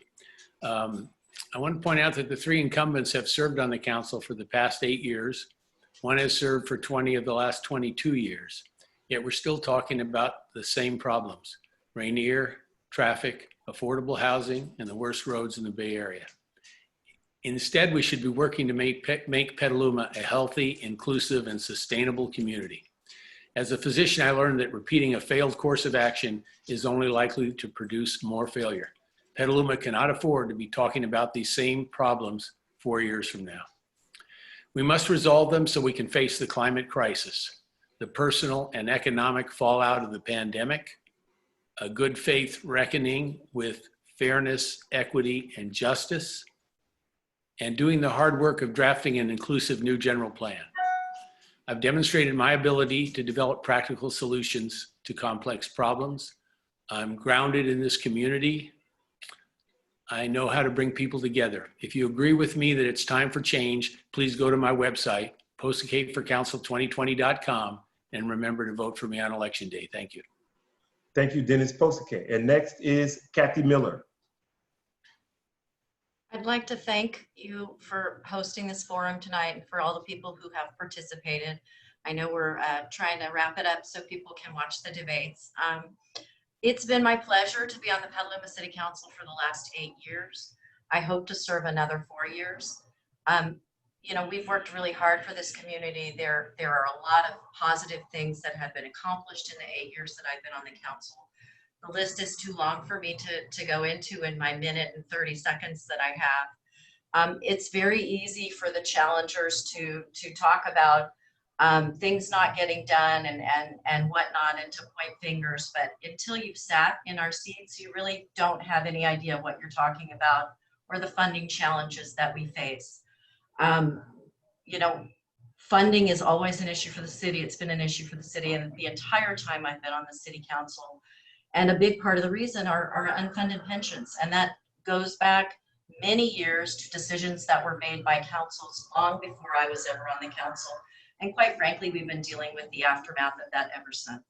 I want to point out that the 3 incumbents have served on the council for the past 8 years. One has served for 20 of the last 22 years. Yet we're still talking about the same problems: Rainier, traffic, affordable housing, and the worst roads in the Bay Area. Instead, we should be working to make Petaluma a healthy, inclusive, and sustainable community. As a physician, I learned that repeating a failed course of action is only likely to produce more failure. Petaluma cannot afford to be talking about these same problems 4 years from now. We must resolve them so we can face the climate crisis, the personal and economic fallout of the pandemic, a good faith reckoning with fairness, equity, and justice, and doing the hard work of drafting an inclusive new general plan. I've demonstrated my ability to develop practical solutions to complex problems. I'm grounded in this community. I know how to bring people together. If you agree with me that it's time for change, please go to my website, postgateforcouncil2020.com, and remember to vote for me on Election Day. Thank you. Thank you, Dennis Posegay. And next is Kathy Miller. I'd like to thank you for hosting this forum tonight and for all the people who have participated. I know we're trying to wrap it up so people can watch the debates. It's been my pleasure to be on the Petaluma City Council for the last 8 years. I hope to serve another 4 years. You know, we've worked really hard for this community. There are a lot of positive things that have been accomplished in the 8 years that I've been on the council. The list is too long for me to go into in my minute and 30 seconds that I have. It's very easy for the challengers to talk about things not getting done and whatnot, and to point fingers, but until you've sat in our seats, you really don't have any idea what you're talking about or the funding challenges that we face. You know, funding is always an issue for the city. It's been an issue for the city and the entire time I've been on the city council. And a big part of the reason are unfunded pensions. And that goes back many years to decisions that were made by councils long before I was ever on the council. And quite frankly, we've been dealing with the aftermath of that ever since.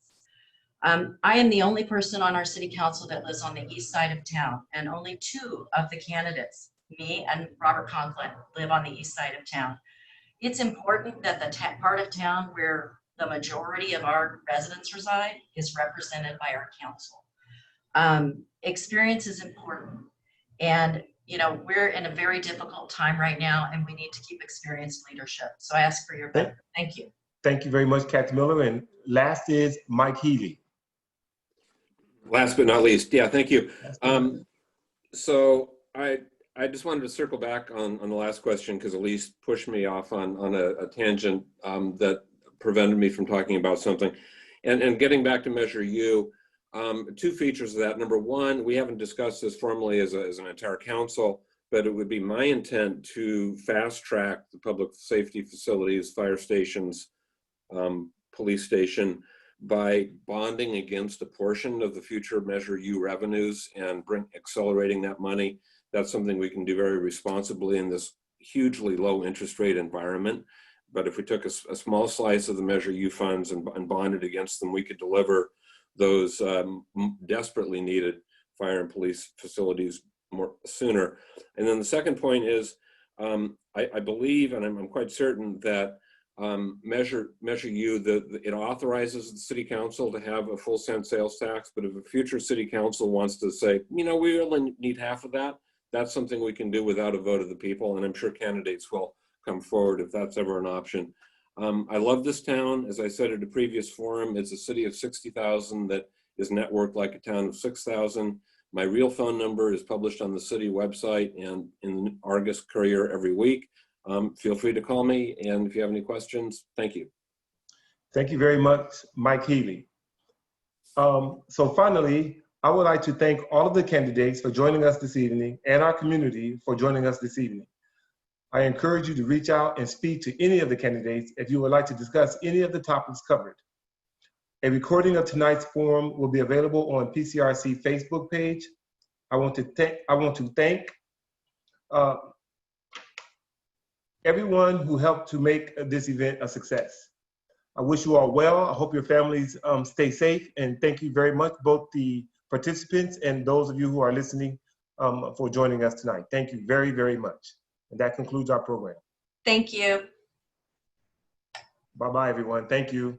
I am the only person on our city council that lives on the east side of town, and only 2 of the candidates, me and Robert Conklin, live on the east side of town. It's important that the part of town where the majority of our residents reside is represented by our council. Experience is important, and you know, we're in a very difficult time right now, and we need to keep experienced leadership. So I ask for your vote. Thank you. Thank you very much, Kathy Miller. And last is Mike Healy. Last but not least, yeah, thank you. So I just wanted to circle back on the last question, because Elise pushed me off on a tangent that prevented me from talking about something. And getting back to Measure U, 2 features of that. Number one, we haven't discussed this formally as an entire council, but it would be my intent to fast track the public safety facilities, fire stations, police station, by bonding against a portion of the future Measure U revenues and accelerating that money. That's something we can do very responsibly in this hugely low interest rate environment. But if we took a small slice of the Measure U funds and bonded against them, we could deliver those desperately needed fire and police facilities sooner. And then the second point is, I believe, and I'm quite certain that Measure U, it authorizes the city council to have a full cent sales tax, but if a future city council wants to say, you know, we only need half of that, that's something we can do without a vote of the people, and I'm sure candidates will come forward if that's ever an option. I love this town. As I said at a previous forum, it's a city of 60,000 that is networked like a town of 6,000. My real phone number is published on the city website and in the Argus Courier every week. Feel free to call me, and if you have any questions, thank you. Thank you very much, Mike Healy. So finally, I would like to thank all of the candidates for joining us this evening and our community for joining us this evening. I encourage you to reach out and speak to any of the candidates if you would like to discuss any of the topics covered. A recording of tonight's forum will be available on PCRC Facebook page. I want to thank everyone who helped to make this event a success. I wish you all well. I hope your families stay safe, and thank you very much, both the participants and those of you who are listening for joining us tonight. Thank you very, very much. And that concludes our program. Thank you. Bye-bye, everyone. Thank you.